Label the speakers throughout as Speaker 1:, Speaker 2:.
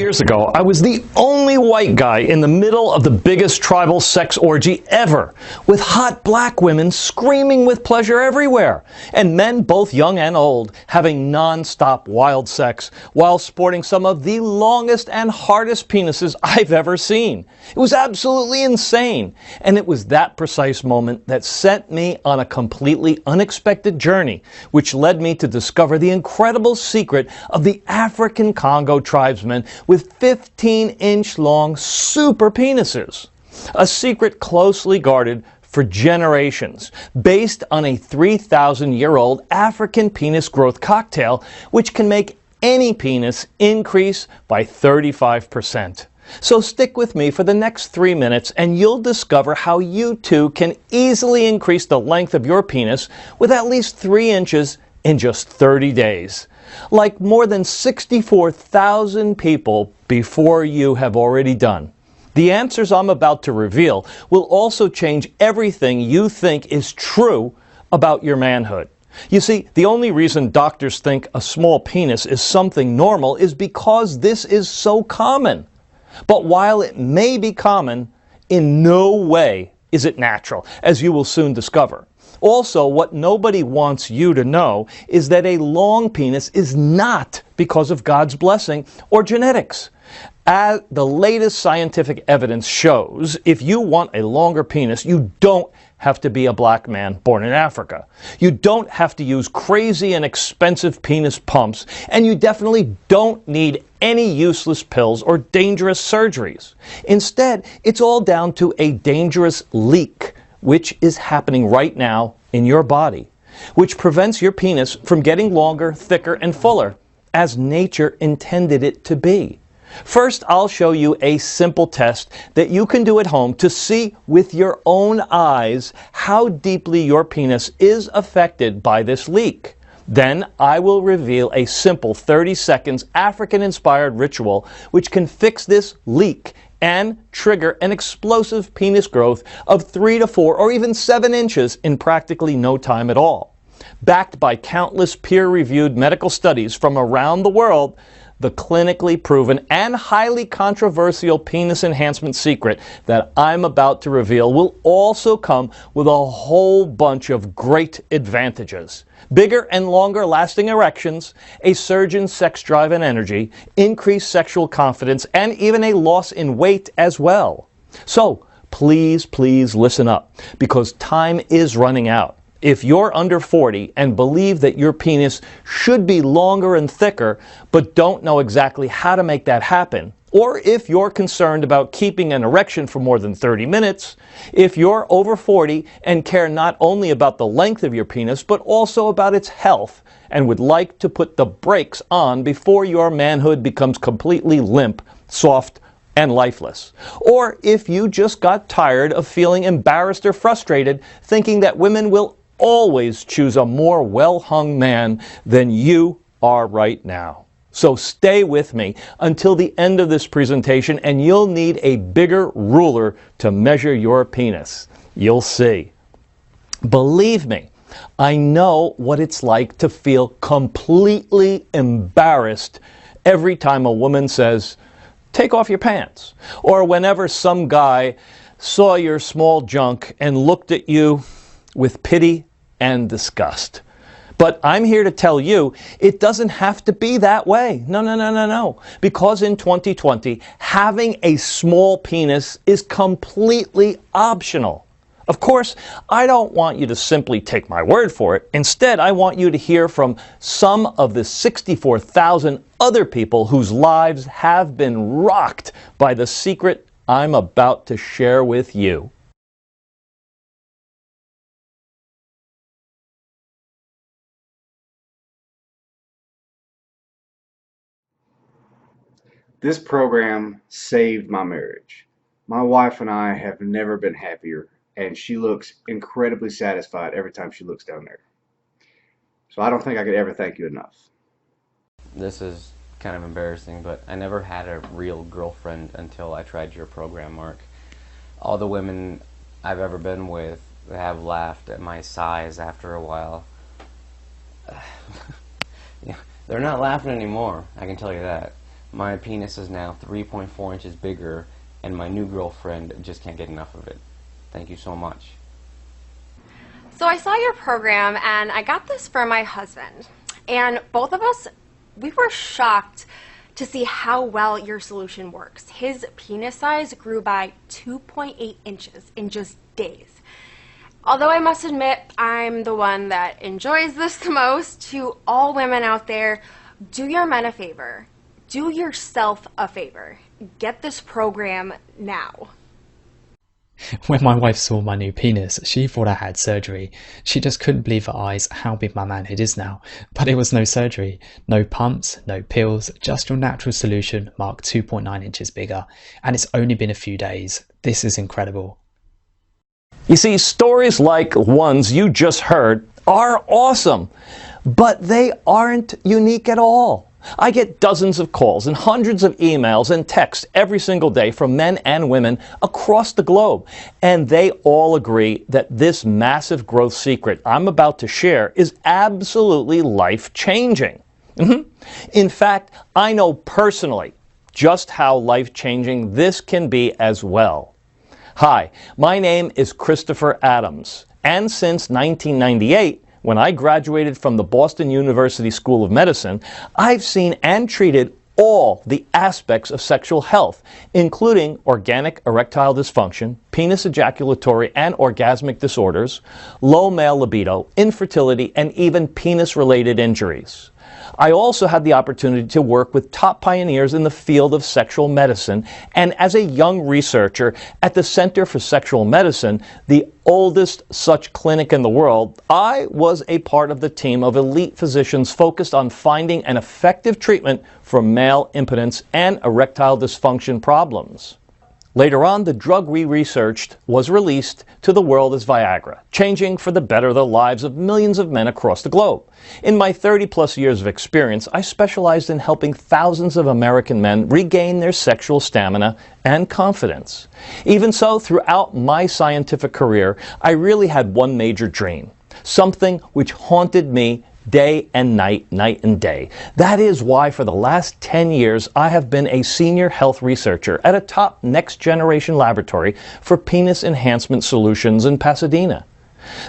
Speaker 1: years ago, I was the only white guy in the middle of the biggest tribal sex orgy ever, with hot black women screaming with pleasure everywhere, and men both young and old having non-stop wild sex while sporting some of the longest and hardest penises I've ever seen. It was absolutely insane, and it was that precise moment that sent me on a completely unexpected journey, which led me to discover the incredible secret of the African Congo tribesmen with 15-inch long super penises. A secret closely guarded for generations, based on a 3,000-year-old African penis growth cocktail, which can make any penis increase by 35%. So stick with me for the next 3 minutes and you'll discover how you too can easily increase the length of your penis with at least 3 inches in just 30 days. Like more than 64,000 people before you have already done. The answers I'm about to reveal will also change everything you think is true about your manhood. You see, the only reason doctors think a small penis is something normal is because this is so common. But while it may be common, in no way is it natural, as you will soon discover. Also, what nobody wants you to know is that a long penis is not because of God's blessing or genetics. As the latest scientific evidence shows, if you want a longer penis, you don't have to be a black man born in Africa. You don't have to use crazy and expensive penis pumps, and you definitely don't need any useless pills or dangerous surgeries. Instead, it's all down to a dangerous leak, which is happening right now in your body, which prevents your penis from getting longer, thicker, and fuller, as nature intended it to be. First, I'll show you a simple test that you can do at home to see with your own eyes how deeply your penis is affected by this leak. Then I will reveal a simple 30 seconds African-inspired ritual which can fix this leak and trigger an explosive penis growth of 3 to 4 or even 7 inches in practically no time at all. Backed by countless peer-reviewed medical studies from around the world, the clinically proven and highly controversial penis enhancement secret that I'm about to reveal will also come with a whole bunch of great advantages. Bigger and longer lasting erections, a surge in sex drive and energy, increased sexual confidence, and even a loss in weight as well. So please listen up, because time is running out. If you're under 40 and believe that your penis should be longer and thicker, but don't know exactly how to make that happen, or if you're concerned about keeping an erection for more than 30 minutes, if you're over 40 and care not only about the length of your penis, but also about its health, and would like to put the brakes on before your manhood becomes completely limp, soft, and lifeless. Or if you just got tired of feeling embarrassed or frustrated, thinking that women will always choose a more well-hung man than you are right now. So stay with me until the end of this presentation and you'll need a bigger ruler to measure your penis. You'll see. Believe me, I know what it's like to feel completely embarrassed every time a woman says, "Take off your pants," or whenever some guy saw your small junk and looked at you with pity and disgust. But I'm here to tell you, it doesn't have to be that way. No. Because in 2020, having a small penis is completely optional. Of course, I don't want you to simply take my word for it. Instead, I want you to hear from some of the 64,000 other people whose lives have been rocked by the secret I'm about to share with you.
Speaker 2: This program saved my marriage. My wife and I have never been happier, and she looks incredibly satisfied every time she looks down there. So I don't think I could ever thank you enough.
Speaker 3: This is kind of embarrassing, but I never had a real girlfriend until I tried your program, Mark. All the women I've ever been with have laughed at my size after a while. They're not laughing anymore, I can tell you that. My penis is now 3.4 inches bigger, and my new girlfriend just can't get enough of it. Thank you so much.
Speaker 4: So I saw your program and I got this for my husband. And both of us, we were shocked to see how well your solution works. His penis size grew by 2.8 inches in just days. Although I must admit I'm the one that enjoys this the most, to all women out there, do your men a favor. Do yourself a favor. Get this program now.
Speaker 5: When my wife saw my new penis, she thought I had surgery. She just couldn't believe her eyes how big my manhood is now. But it was no surgery, no pumps, no pills, just your natural solution marked 2.9 inches bigger. And it's only been a few days. This is incredible.
Speaker 1: You see, stories like ones you just heard are awesome, but they aren't unique at all. I get dozens of calls and hundreds of emails and texts every single day from men and women across the globe, and they all agree that this massive growth secret I'm about to share is absolutely life-changing. In fact, I know personally just how life-changing this can be as well. Hi, my name is Christopher Adams, and since 1998, when I graduated from the Boston University School of Medicine, I've seen and treated all the aspects of sexual health, including organic erectile dysfunction, penis ejaculatory and orgasmic disorders, low male libido, infertility, and even penis-related injuries. I also had the opportunity to work with top pioneers in the field of sexual medicine, and as a young researcher at the Center for Sexual Medicine, the oldest such clinic in the world, I was a part of the team of elite physicians focused on finding an effective treatment for male impotence and erectile dysfunction problems. Later on, the drug we researched was released to the world as Viagra, changing for the better the lives of millions of men across the globe. In my 30-plus years of experience, I specialized in helping thousands of American men regain their sexual stamina and confidence. Even so, throughout my scientific career, I really had one major dream, something which haunted me day and night, night and day. That is why for the last 10 years I have been a senior health researcher at a top next-generation laboratory for penis enhancement solutions in Pasadena.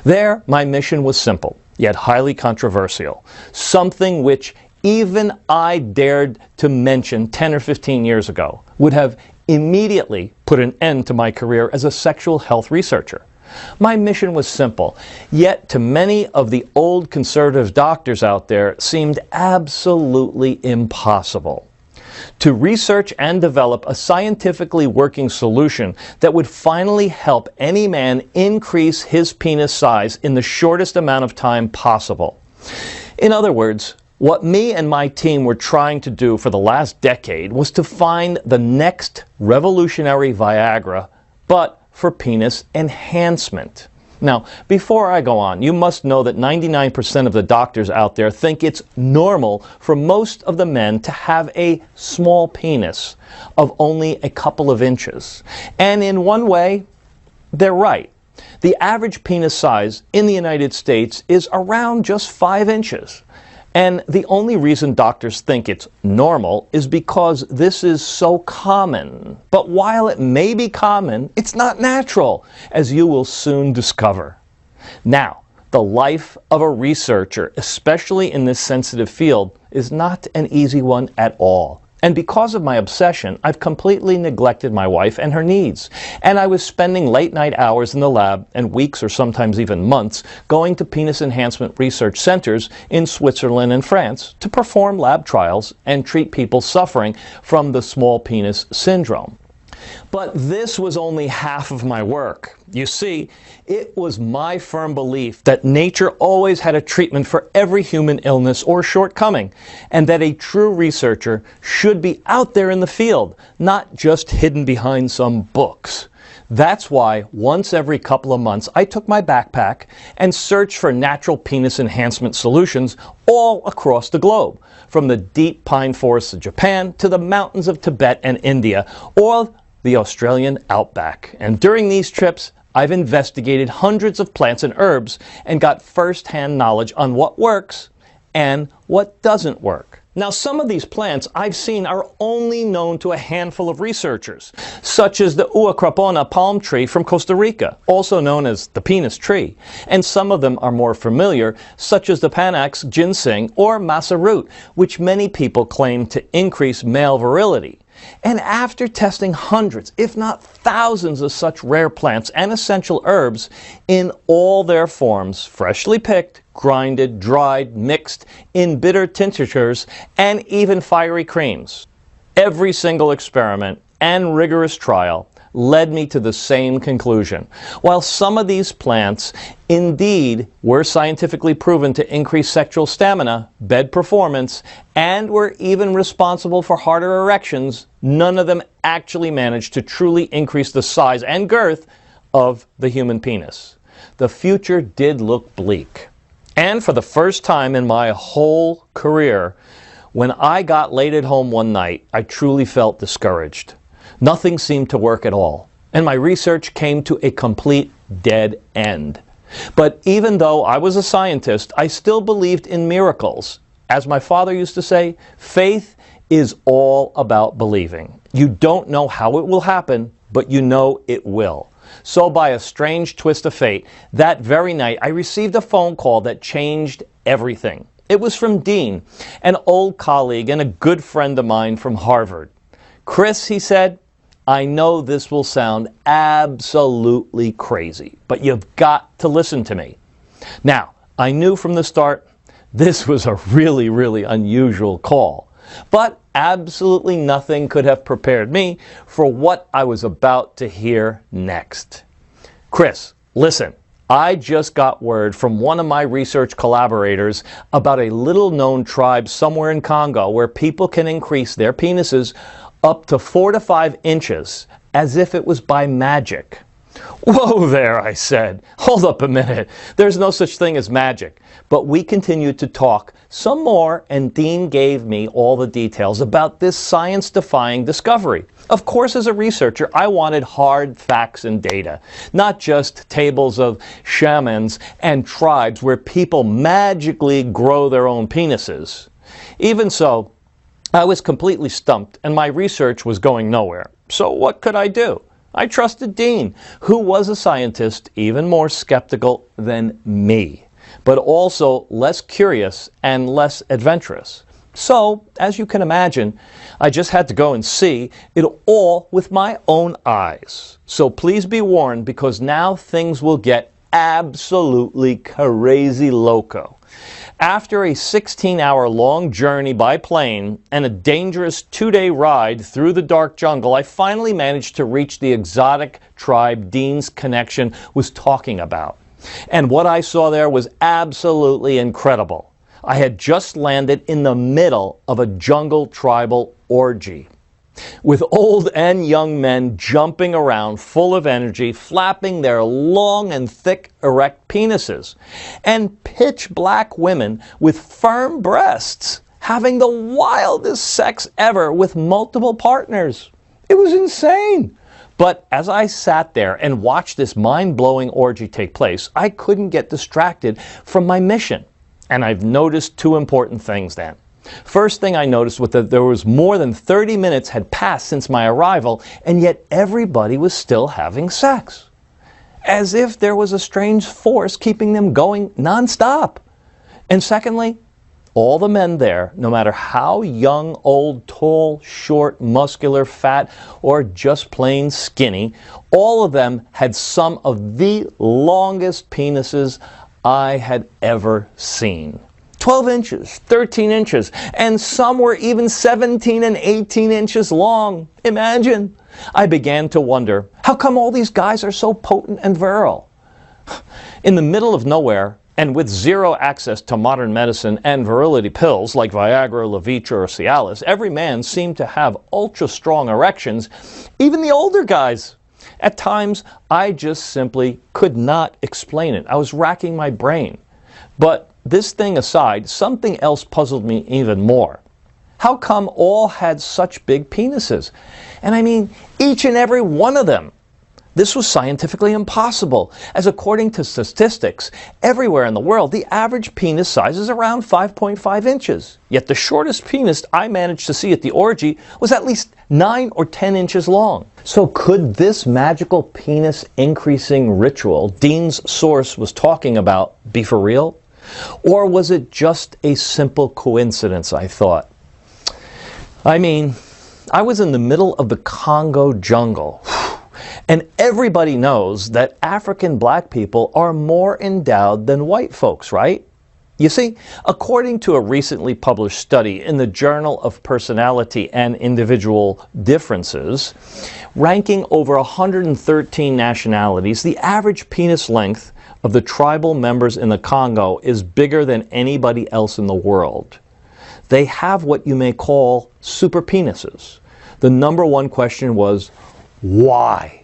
Speaker 1: There, my mission was simple, yet highly controversial, something which even I dared to mention 10 or 15 years ago would have immediately put an end to my career as a sexual health researcher. My mission was simple, yet to many of the old conservative doctors out there seemed absolutely impossible. To research and develop a scientifically working solution that would finally help any man increase his penis size in the shortest amount of time possible. In other words, what me and my team were trying to do for the last decade was to find the next revolutionary Viagra, but for penis enhancement. Now, before I go on, you must know that 99% of the doctors out there think it's normal for most of the men to have a small penis of only a couple of inches. And in one way, they're right. The average penis size in the United States is around just 5 inches. And the only reason doctors think it's normal is because this is so common. But while it may be common, it's not natural, as you will soon discover. Now, the life of a researcher, especially in this sensitive field, is not an easy one at all. And because of my obsession, I've completely neglected my wife and her needs. And I was spending late night hours in the lab and weeks or sometimes even months going to penis enhancement research centers in Switzerland and France to perform lab trials and treat people suffering from the small penis syndrome. But this was only half of my work. You see, it was my firm belief that nature always had a treatment for every human illness or shortcoming, and that a true researcher should be out there in the field, not just hidden behind some books. That's why once every couple of months I took my backpack and searched for natural penis enhancement solutions all across the globe, from the deep pine forests of Japan to the mountains of Tibet and India, or the Australian outback. And during these trips, I've investigated hundreds of plants and herbs and got first-hand knowledge on what works and what doesn't work. Now, some of these plants I've seen are only known to a handful of researchers, such as the uacrapona palm tree from Costa Rica, also known as the penis tree, and some of them are more familiar, such as the Panax ginseng or masa root, which many people claim to increase male virility. And after testing hundreds, if not thousands of such rare plants and essential herbs in all their forms, freshly picked, grinded, dried, mixed in bitter tinctures, and even fiery creams, every single experiment and rigorous trial led me to the same conclusion. While some of these plants indeed were scientifically proven to increase sexual stamina, bed performance, and were even responsible for harder erections, none of them actually managed to truly increase the size and girth of the human penis. The future did look bleak. And for the first time in my whole career, when I got laid at home one night, I truly felt discouraged. Nothing seemed to work at all, and my research came to a complete dead end. But even though I was a scientist, I still believed in miracles. As my father used to say, faith is all about believing. You don't know how it will happen, but you know it will. So by a strange twist of fate, that very night I received a phone call that changed everything. It was from Dean, an old colleague and a good friend of mine from Harvard. Chris, he said, I know this will sound absolutely crazy, but you've got to listen to me. Now, I knew from the start this was a really unusual call, but absolutely nothing could have prepared me for what I was about to hear next. Chris, listen, I just got word from one of my research collaborators about a little-known tribe somewhere in Congo where people can increase their penises up to 4 to 5 inches, as if it was by magic. Whoa there, I said. Hold up a minute. There's no such thing as magic. But we continued to talk some more, and Dean gave me all the details about this science-defying discovery. Of course, as a researcher, I wanted hard facts and data, not just tables of shamans and tribes where people magically grow their own penises. Even so, I was completely stumped, and my research was going nowhere. So what could I do? I trusted Dean, who was a scientist even more skeptical than me, but also less curious and less adventurous. So, as you can imagine, I just had to go and see it all with my own eyes. So please be warned, because now things will get absolutely crazy loco. After a 16-hour-long journey by plane and a dangerous 2-day ride through the dark jungle, I finally managed to reach the exotic tribe Dean's connection was talking about. And what I saw there was absolutely incredible. I had just landed in the middle of a jungle tribal orgy, with old and young men jumping around full of energy, flapping their long and thick erect penises, and pitch black women with firm breasts having the wildest sex ever with multiple partners. It was insane. But as I sat there and watched this mind-blowing orgy take place, I couldn't get distracted from my mission. And I've noticed 2 important things then. First thing I noticed was that there was more than 30 minutes had passed since my arrival, and yet everybody was still having sex. As if there was a strange force keeping them going nonstop. And secondly, all the men there, no matter how young, old, tall, short, muscular, fat, or just plain skinny, all of them had some of the longest penises I had ever seen. 12 inches, 13 inches, and some were even 17 and 18 inches long. Imagine. I began to wonder, how come all these guys are so potent and virile? In the middle of nowhere, and with zero access to modern medicine and virility pills like Viagra, Levitra, or Cialis, every man seemed to have ultra-strong erections, even the older guys. At times, I just simply could not explain it. I was racking my brain. But this thing aside, something else puzzled me even more. How come all had such big penises? And I mean, each and every one of them. This was scientifically impossible, as according to statistics, everywhere in the world, the average penis size is around 5.5 inches. Yet the shortest penis I managed to see at the orgy was at least 9 or 10 inches long. So could this magical penis increasing ritual Dean's source was talking about be for real? Or was it just a simple coincidence, I thought? I mean, I was in the middle of the Congo jungle. And everybody knows that African black people are more endowed than white folks, right? You see, according to a recently published study in the Journal of Personality and Individual Differences, ranking over 113 nationalities, the average penis length of the tribal members in the Congo is bigger than anybody else in the world. They have what you may call super penises. The number one question was, why?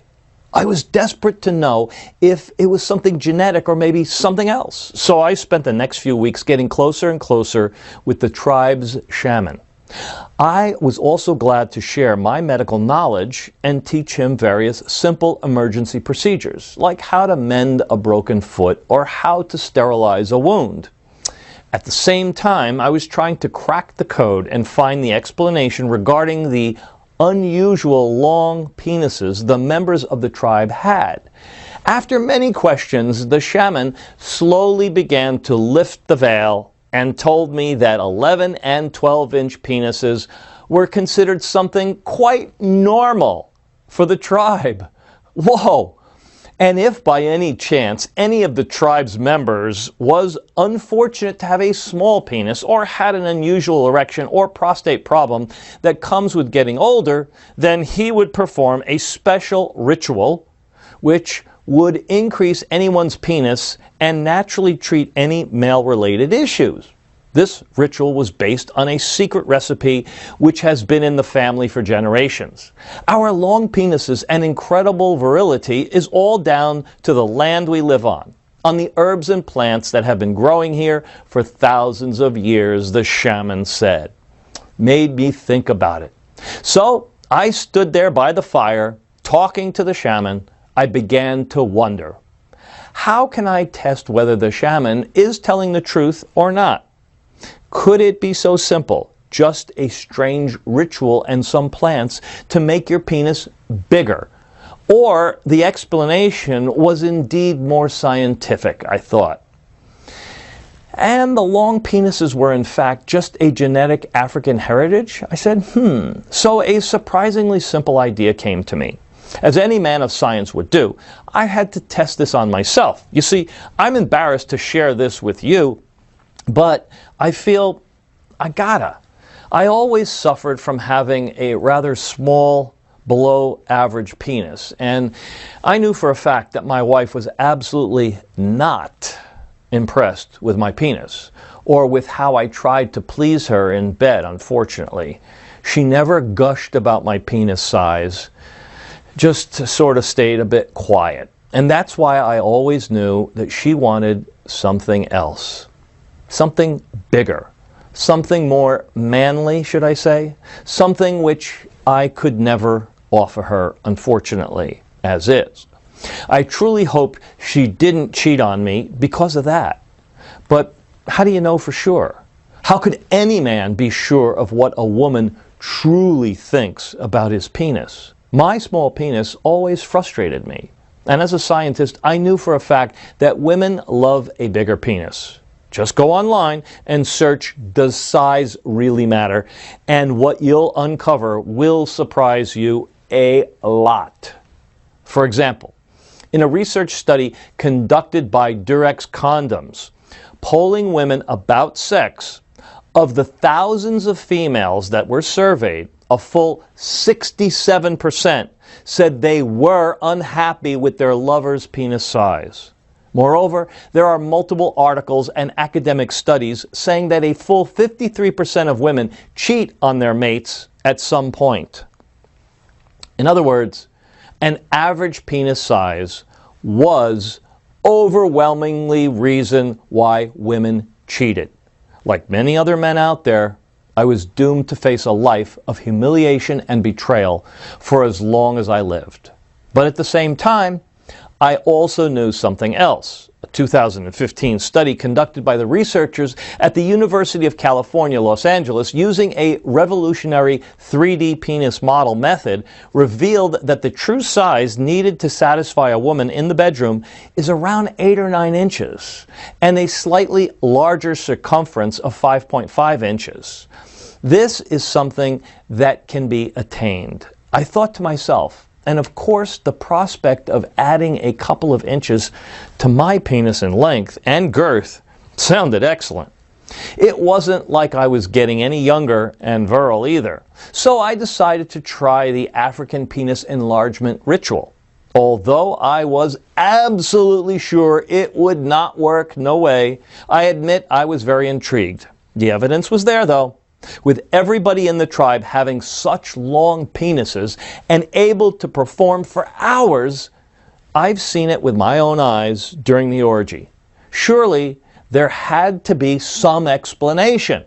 Speaker 1: I was desperate to know if it was something genetic or maybe something else. So I spent the next few weeks getting closer and closer with the tribe's shaman. I was also glad to share my medical knowledge and teach him various simple emergency procedures, like how to mend a broken foot or how to sterilize a wound. At the same time, I was trying to crack the code and find the explanation regarding the unusual long penises the members of the tribe had. After many questions, the shaman slowly began to lift the veil and told me that 11 and 12-inch penises were considered something quite normal for the tribe. Whoa! And if by any chance any of the tribe's members was unfortunate to have a small penis or had an unusual erection or prostate problem that comes with getting older, then he would perform a special ritual which would increase anyone's penis and naturally treat any male-related issues. This ritual was based on a secret recipe which has been in the family for generations. Our long penises and incredible virility is all down to the land we live on the herbs and plants that have been growing here for thousands of years, the shaman said. Made me think about it. So I stood there by the fire, talking to the shaman. I began to wonder, how can I test whether the shaman is telling the truth or not? Could it be so simple, just a strange ritual and some plants to make your penis bigger? Or the explanation was indeed more scientific, I thought. And the long penises were in fact just a genetic African heritage? I said, So a surprisingly simple idea came to me. As any man of science would do, I had to test this on myself. You see, I'm embarrassed to share this with you, but I feel I gotta. I always suffered from having a rather small, below average penis, and I knew for a fact that my wife was absolutely not impressed with my penis, or with how I tried to please her in bed, unfortunately. She never gushed about my penis size, just sort of stayed a bit quiet. And that's why I always knew that she wanted something else. Something bigger, something more manly, should I say, something which I could never offer her, unfortunately, as is. I truly hoped she didn't cheat on me because of that. But how do you know for sure? How could any man be sure of what a woman truly thinks about his penis? My small penis always frustrated me. And as a scientist, I knew for a fact that women love a bigger penis. Just go online and search, does size really matter? And what you'll uncover will surprise you a lot. For example, in a research study conducted by Durex Condoms, polling women about sex, of the thousands of females that were surveyed, a full 67% said they were unhappy with their lover's penis size. Moreover, there are multiple articles and academic studies saying that a full 53% of women cheat on their mates at some point. In other words, an average penis size was overwhelmingly reason why women cheated. Like many other men out there, I was doomed to face a life of humiliation and betrayal for as long as I lived. But at the same time, I also knew something else. A 2015 study conducted by the researchers at the University of California, Los Angeles, using a revolutionary 3D penis model method, revealed that the true size needed to satisfy a woman in the bedroom is around 8 or 9 inches, and a slightly larger circumference of 5.5 inches. This is something that can be attained. I thought to myself, and of course, the prospect of adding a couple of inches to my penis in length and girth sounded excellent. It wasn't like I was getting any younger and virile either. So I decided to try the African penis enlargement ritual. Although I was absolutely sure it would not work, no way, I admit I was very intrigued. The evidence was there though. With everybody in the tribe having such long penises and able to perform for hours, I've seen it with my own eyes during the orgy. Surely there had to be some explanation.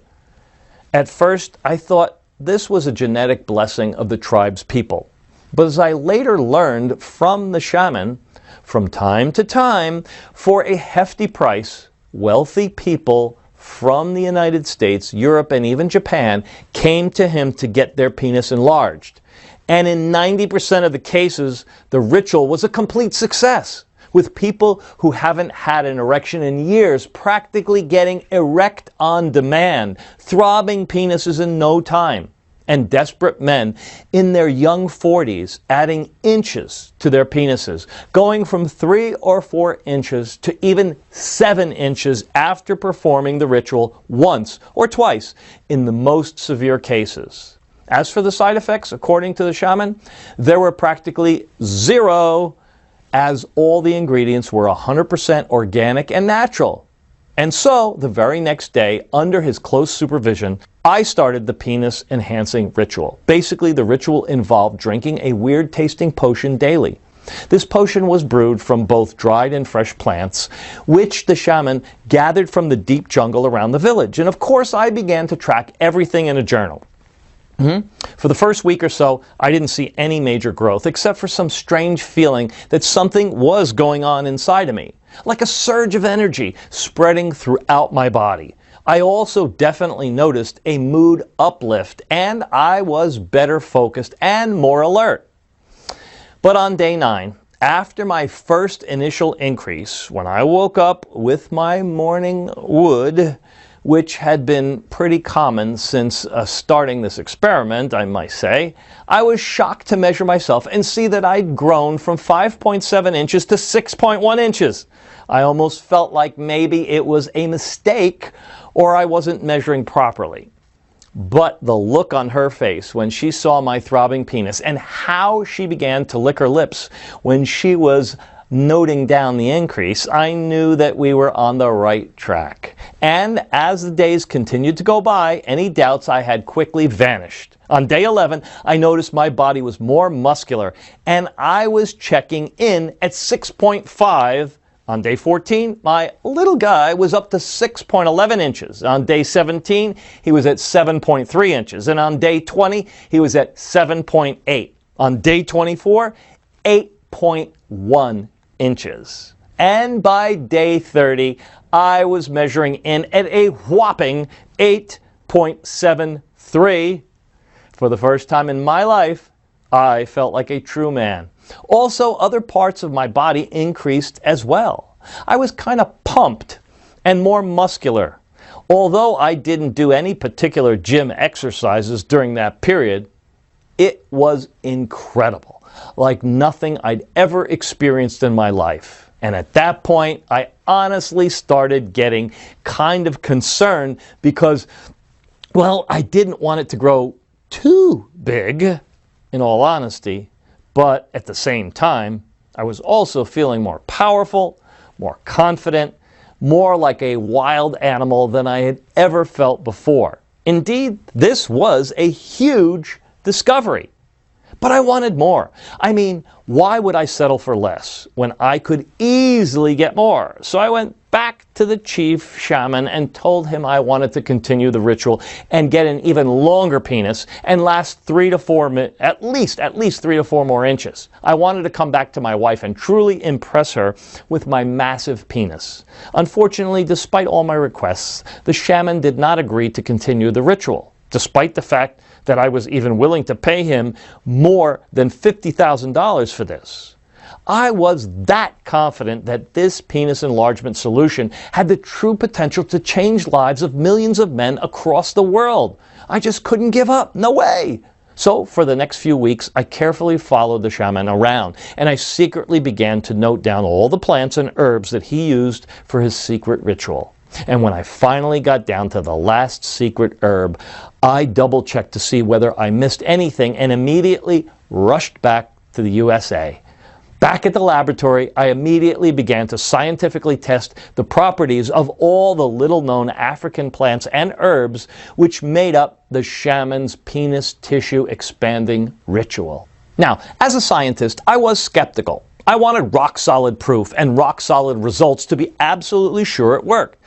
Speaker 1: At first, I thought this was a genetic blessing of the tribe's people. But as I later learned from the shaman, from time to time, for a hefty price, wealthy people from the United States, Europe, and even Japan came to him to get their penis enlarged. And in 90% of the cases, the ritual was a complete success, with people who haven't had an erection in years practically getting erect on demand, throbbing penises in no time, and desperate men in their young 40s adding inches to their penises, going from 3 or 4 inches to even 7 inches after performing the ritual once or twice in the most severe cases. As for the side effects, according to the shaman, there were practically zero, as all the ingredients were 100% organic and natural. And so, the very next day, under his close supervision, I started the penis enhancing ritual. Basically, the ritual involved drinking a weird tasting potion daily. This potion was brewed from both dried and fresh plants, which the shaman gathered from the deep jungle around the village. And of course, I began to track everything in a journal. For the first week or so, I didn't see any major growth, except for some strange feeling that something was going on inside of me, like a surge of energy spreading throughout my body. I also definitely noticed a mood uplift, and I was better focused and more alert. But on day 9, after my first initial increase, when I woke up with my morning wood, which had been pretty common since starting this experiment, I might say, I was shocked to measure myself and see that I'd grown from 5.7 inches to 6.1 inches. I almost felt like maybe it was a mistake or I wasn't measuring properly. But the look on her face when she saw my throbbing penis and how she began to lick her lips when she was noting down the increase, I knew that we were on the right track. And as the days continued to go by, any doubts I had quickly vanished. On day 11, I noticed my body was more muscular, and I was checking in at 6.5. On day 14, my little guy was up to 6.11 inches. On day 17, he was at 7.3 inches. And on day 20, he was at 7.8. On day 24, 8.1 inches. And by day 30, I was measuring in at a whopping 8.73. For the first time in my life, I felt like a true man. Also, other parts of my body increased as well. I was kind of pumped and more muscular. Although I didn't do any particular gym exercises during that period, it was incredible, like nothing I'd ever experienced in my life. And at that point, I honestly started getting kind of concerned because, well, I didn't want it to grow too big, in all honesty, but at the same time, I was also feeling more powerful, more confident, more like a wild animal than I had ever felt before. Indeed, this was a huge discovery. But I wanted more. I mean, why would I settle for less when I could easily get more? So I went back to the chief shaman and told him I wanted to continue the ritual and get an even longer penis and last at least 3 to 4 more inches. I wanted to come back to my wife and truly impress her with my massive penis. Unfortunately, despite all my requests, the shaman did not agree to continue the ritual, despite the fact that I was even willing to pay him more than $50,000 for this. I was that confident that this penis enlargement solution had the true potential to change lives of millions of men across the world. I just couldn't give up. No way. So for the next few weeks, I carefully followed the shaman around, and I secretly began to note down all the plants and herbs that he used for his secret ritual. And when I finally got down to the last secret herb, I double-checked to see whether I missed anything and immediately rushed back to the USA. Back at the laboratory, I immediately began to scientifically test the properties of all the little-known African plants and herbs which made up the shaman's penis tissue expanding ritual. Now, as a scientist, I was skeptical. I wanted rock-solid proof and rock-solid results to be absolutely sure it worked.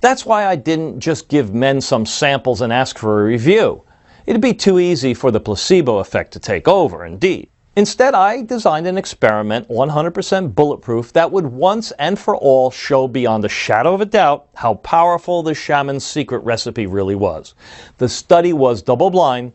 Speaker 1: That's why I didn't just give men some samples and ask for a review. It'd be too easy for the placebo effect to take over, indeed. Instead, I designed an experiment 100% bulletproof that would once and for all show beyond a shadow of a doubt how powerful the shaman's secret recipe really was. The study was double-blind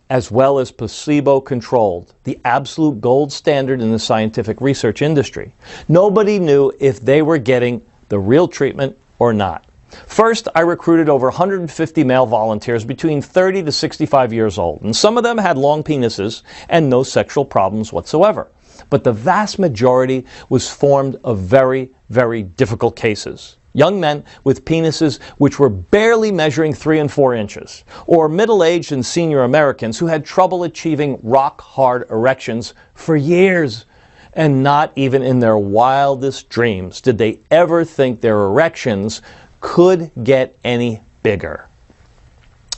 Speaker 1: as well as placebo-controlled, the absolute gold standard in the scientific research industry. Nobody knew if they were getting the real treatment or not. First, I recruited over 150 male volunteers between 30 to 65 years old, and some of them had long penises and no sexual problems whatsoever. But the vast majority was formed of very, very difficult cases. Young men with penises which were barely measuring 3 and 4 inches, or middle-aged and senior Americans who had trouble achieving rock-hard erections for years. And not even in their wildest dreams did they ever think their erections could get any bigger.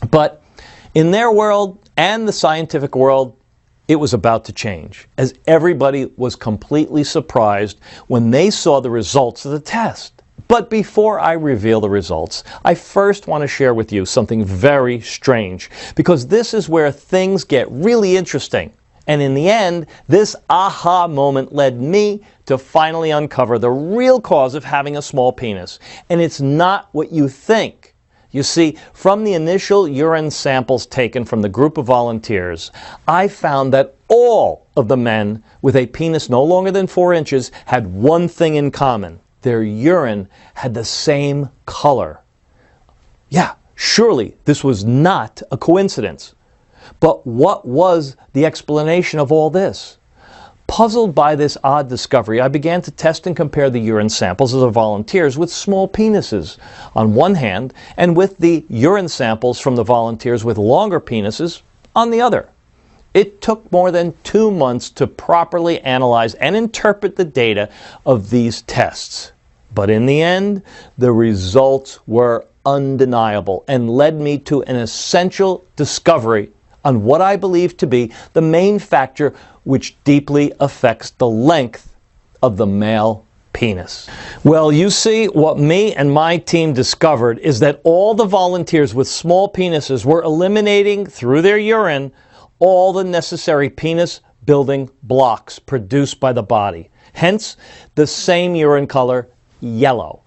Speaker 1: But in their world and the scientific world, it was about to change, as everybody was completely surprised when they saw the results of the test. But before I reveal the results, I first want to share with you something very strange, because this is where things get really interesting. And in the end, this aha moment led me to finally uncover the real cause of having a small penis. And it's not what you think. You see, from the initial urine samples taken from the group of volunteers, I found that all of the men with a penis no longer than 4 inches had one thing in common. Their urine had the same color. Yeah, surely this was not a coincidence. But what was the explanation of all this? Puzzled by this odd discovery, I began to test and compare the urine samples of the volunteers with small penises on one hand, and with the urine samples from the volunteers with longer penises on the other. It took more than 2 months to properly analyze and interpret the data of these tests. But in the end, the results were undeniable and led me to an essential discovery on what I believe to be the main factor which deeply affects the length of the male penis. Well, you see, what me and my team discovered is that all the volunteers with small penises were eliminating through their urine all the necessary penis building blocks produced by the body. Hence, the same urine color, yellow.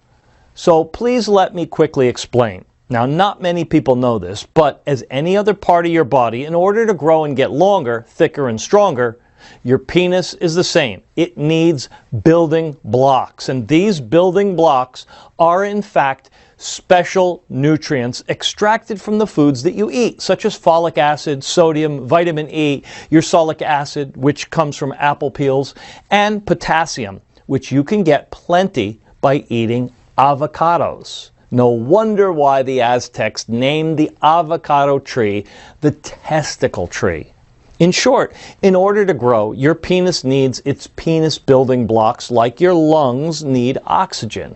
Speaker 1: So please let me quickly explain. Now, not many people know this, but as any other part of your body, in order to grow and get longer, thicker, and stronger, your penis is the same. It needs building blocks. And these building blocks are, in fact, special nutrients extracted from the foods that you eat, such as folic acid, sodium, vitamin E, ursolic acid, which comes from apple peels, and potassium, which you can get plenty by eating avocados. No wonder why the Aztecs named the avocado tree the testicle tree. In short, in order to grow, your penis needs its penis building blocks like your lungs need oxygen.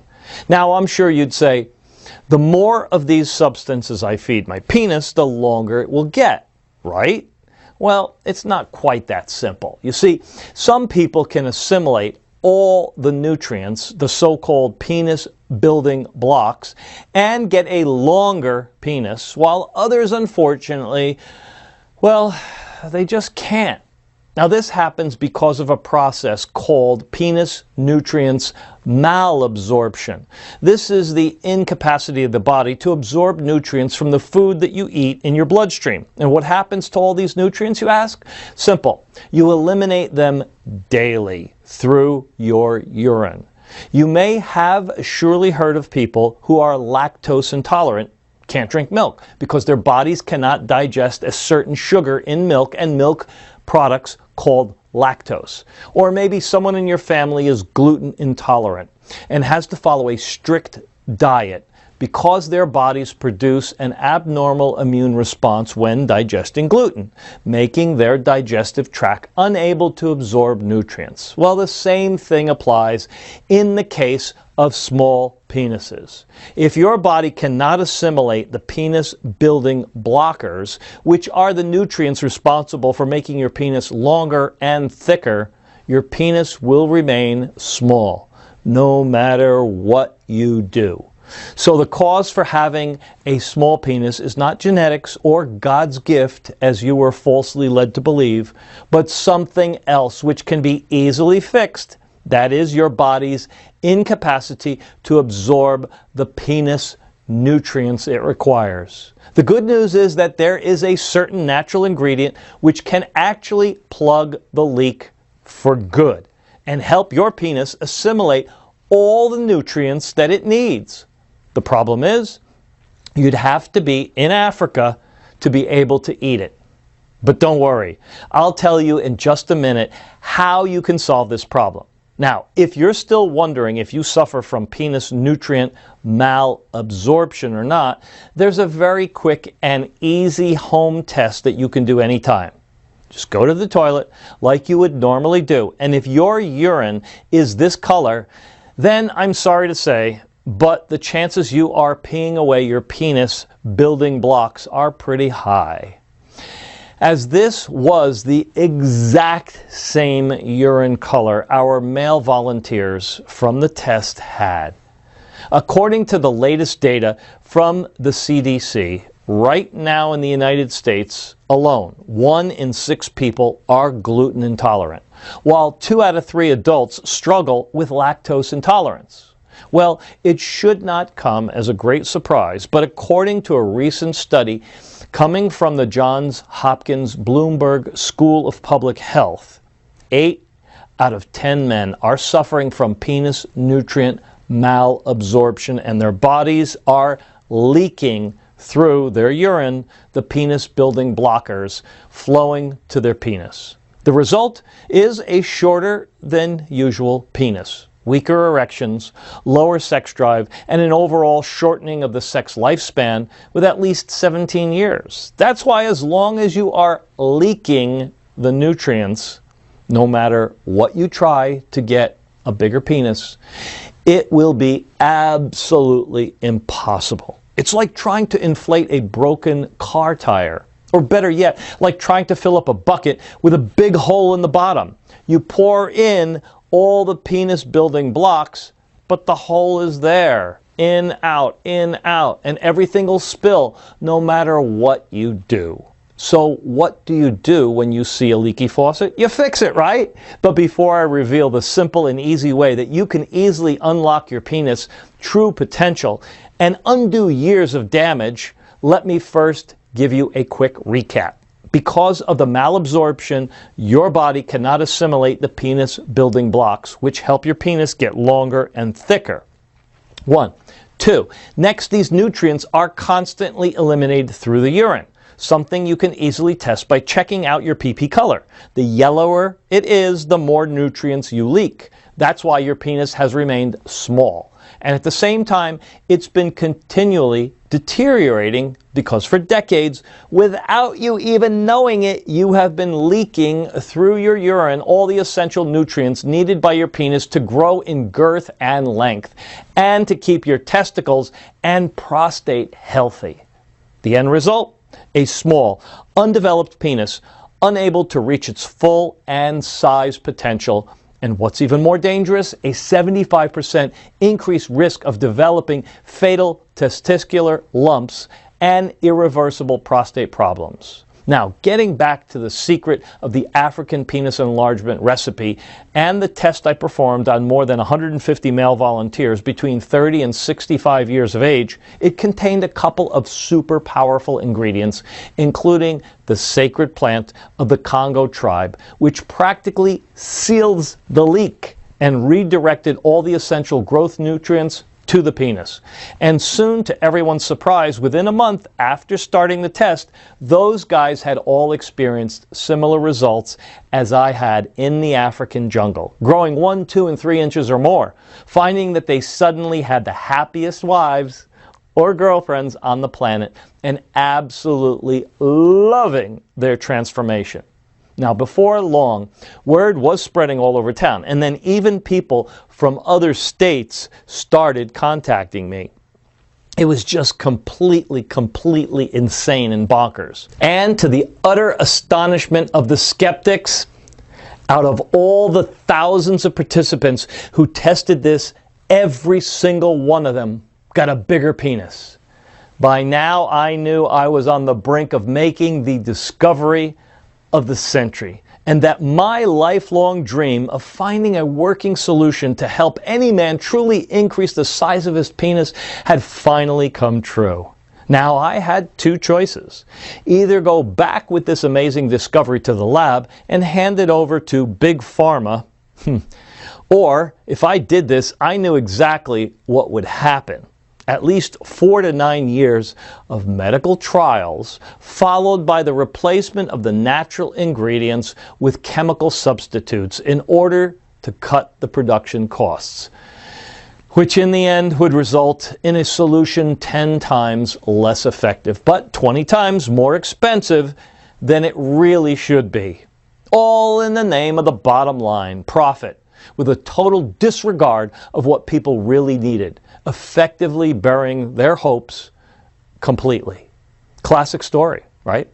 Speaker 1: Now, I'm sure you'd say, the more of these substances I feed my penis, the longer it will get, right? Well, it's not quite that simple. You see, some people can assimilate all the nutrients, the so-called penis building blocks and get a longer penis, while others, unfortunately, well, they just can't. Now, this happens because of a process called penis nutrients malabsorption. This is the incapacity of the body to absorb nutrients from the food that you eat in your bloodstream. And what happens to all these nutrients, you ask? Simple. You eliminate them daily through your urine. You may have surely heard of people who are lactose intolerant, can't drink milk, because their bodies cannot digest a certain sugar in milk and milk products called lactose. Or maybe someone in your family is gluten intolerant and has to follow a strict diet because their bodies produce an abnormal immune response when digesting gluten, making their digestive tract unable to absorb nutrients. Well, the same thing applies in the case of small penises. If your body cannot assimilate the penis building blockers, which are the nutrients responsible for making your penis longer and thicker, your penis will remain small, no matter what you do. So the cause for having a small penis is not genetics or God's gift, as you were falsely led to believe, but something else which can be easily fixed. That is your body's incapacity to absorb the penis nutrients it requires. The good news is that there is a certain natural ingredient which can actually plug the leak for good and help your penis assimilate all the nutrients that it needs. The problem is, you'd have to be in Africa to be able to eat it. But don't worry, I'll tell you in just a minute how you can solve this problem. Now, if you're still wondering if you suffer from penis nutrient malabsorption or not, there's a very quick and easy home test that you can do anytime. Just go to the toilet like you would normally do, and if your urine is this color, then I'm sorry to say, but the chances you are peeing away your penis building blocks are pretty high. As this was the exact same urine color our male volunteers from the test had. According to the latest data from the CDC, right now in the United States alone, 1 in 6 people are gluten intolerant, while 2 out of 3 adults struggle with lactose intolerance. Well, it should not come as a great surprise, but according to a recent study coming from the Johns Hopkins Bloomberg School of Public Health, 8 out of 10 men are suffering from penis nutrient malabsorption, and their bodies are leaking through their urine the penis building blockers flowing to their penis. The result is a shorter than usual penis, weaker erections, lower sex drive, and an overall shortening of the sex lifespan with at least 17 years. That's why as long as you are leaking the nutrients, no matter what you try to get a bigger penis, it will be absolutely impossible. It's like trying to inflate a broken car tire. Or better yet, like trying to fill up a bucket with a big hole in the bottom. You pour in all the penis building blocks, but the hole is there. In, out, and everything will spill no matter what you do. So what do you do when you see a leaky faucet? You fix it, right? But before I reveal the simple and easy way that you can easily unlock your penis' true potential and undo years of damage, let me first give you a quick recap. Because of the malabsorption, your body cannot assimilate the penis building blocks, which help your penis get longer and thicker. 1. 2. Next, these nutrients are constantly eliminated through the urine, something you can easily test by checking out your pee color. The yellower it is, the more nutrients you leak. That's why your penis has remained small. And at the same time, it's been continually deteriorating because for decades, without you even knowing it, you have been leaking through your urine all the essential nutrients needed by your penis to grow in girth and length and to keep your testicles and prostate healthy. The end result? A small, undeveloped penis, unable to reach its full and size potential And what's even more dangerous, a 75% increased risk of developing fatal testicular lumps and irreversible prostate problems. Now, getting back to the secret of the African penis enlargement recipe and the test I performed on more than 150 male volunteers between 30 and 65 years of age, it contained a couple of super powerful ingredients, including the sacred plant of the Congo tribe, which practically seals the leak and redirected all the essential growth nutrients to the penis. And soon, to everyone's surprise, within a month after starting the test, those guys had all experienced similar results as I had in the African jungle, growing 1, 2, and 3 inches or more, finding that they suddenly had the happiest wives or girlfriends on the planet and absolutely loving their transformation. Now, before long, word was spreading all over town, and then even people from other states started contacting me. It was just completely insane and bonkers. And to the utter astonishment of the skeptics, out of all the thousands of participants who tested this, every single one of them got a bigger penis. By now, I knew I was on the brink of making the discovery of the century, and that my lifelong dream of finding a working solution to help any man truly increase the size of his penis had finally come true. Now, I had two choices. Either go back with this amazing discovery to the lab and hand it over to Big Pharma, or if I did this, I knew exactly what would happen. At least 4 to 9 years of medical trials, followed by the replacement of the natural ingredients with chemical substitutes in order to cut the production costs, which in the end would result in a solution 10 times less effective, but 20 times more expensive than it really should be. All in the name of the bottom line, profit, with a total disregard of what people really needed, effectively burying their hopes completely. Classic story, right?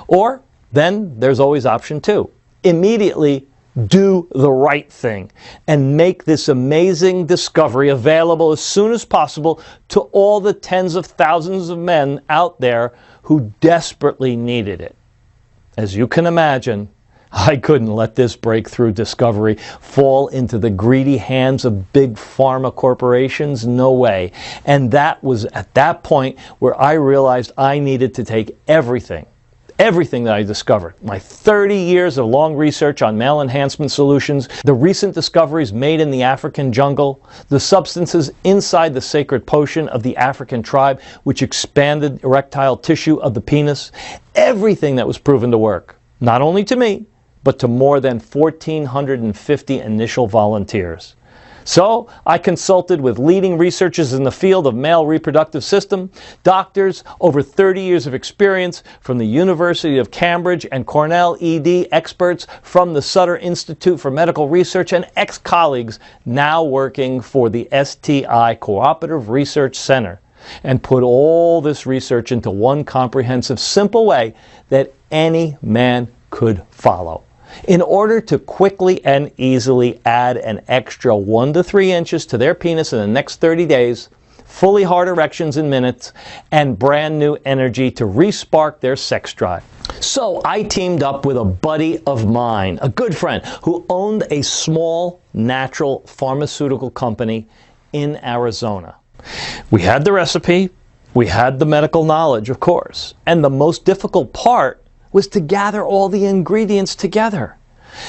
Speaker 1: Or then there's always option 2. Immediately do the right thing and make this amazing discovery available as soon as possible to all the tens of thousands of men out there who desperately needed it. As you can imagine, I couldn't let this breakthrough discovery fall into the greedy hands of big pharma corporations. No way. And that was at that point where I realized I needed to take everything that I discovered, my 30 years of long research on male enhancement solutions, the recent discoveries made in the African jungle, the substances inside the sacred potion of the African tribe which expanded erectile tissue of the penis, everything that was proven to work, not only to me, but to more than 1,450 initial volunteers. So I consulted with leading researchers in the field of male reproductive system, doctors, over 30 years of experience from the University of Cambridge and Cornell ED, experts from the Sutter Institute for Medical Research, and ex-colleagues now working for the STI Cooperative Research Center, and put all this research into one comprehensive, simple way that any man could follow, in order to quickly and easily add an extra 1 to 3 inches to their penis in the next 30 days, fully hard erections in minutes, and brand new energy to re-spark their sex drive. So I teamed up with a buddy of mine, a good friend, who owned a small natural pharmaceutical company in Arizona. We had the recipe, we had the medical knowledge, of course, and the most difficult part was to gather all the ingredients together.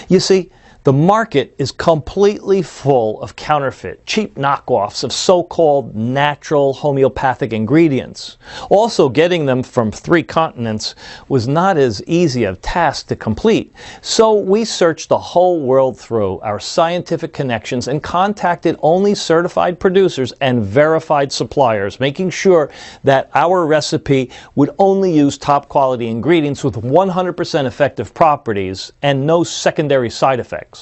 Speaker 1: You see, the market is completely full of counterfeit, cheap knockoffs of so-called natural homeopathic ingredients. Also, getting them from 3 continents was not as easy a task to complete. So we searched the whole world through our scientific connections and contacted only certified producers and verified suppliers, making sure that our recipe would only use top quality ingredients with 100% effective properties and no secondary side effects.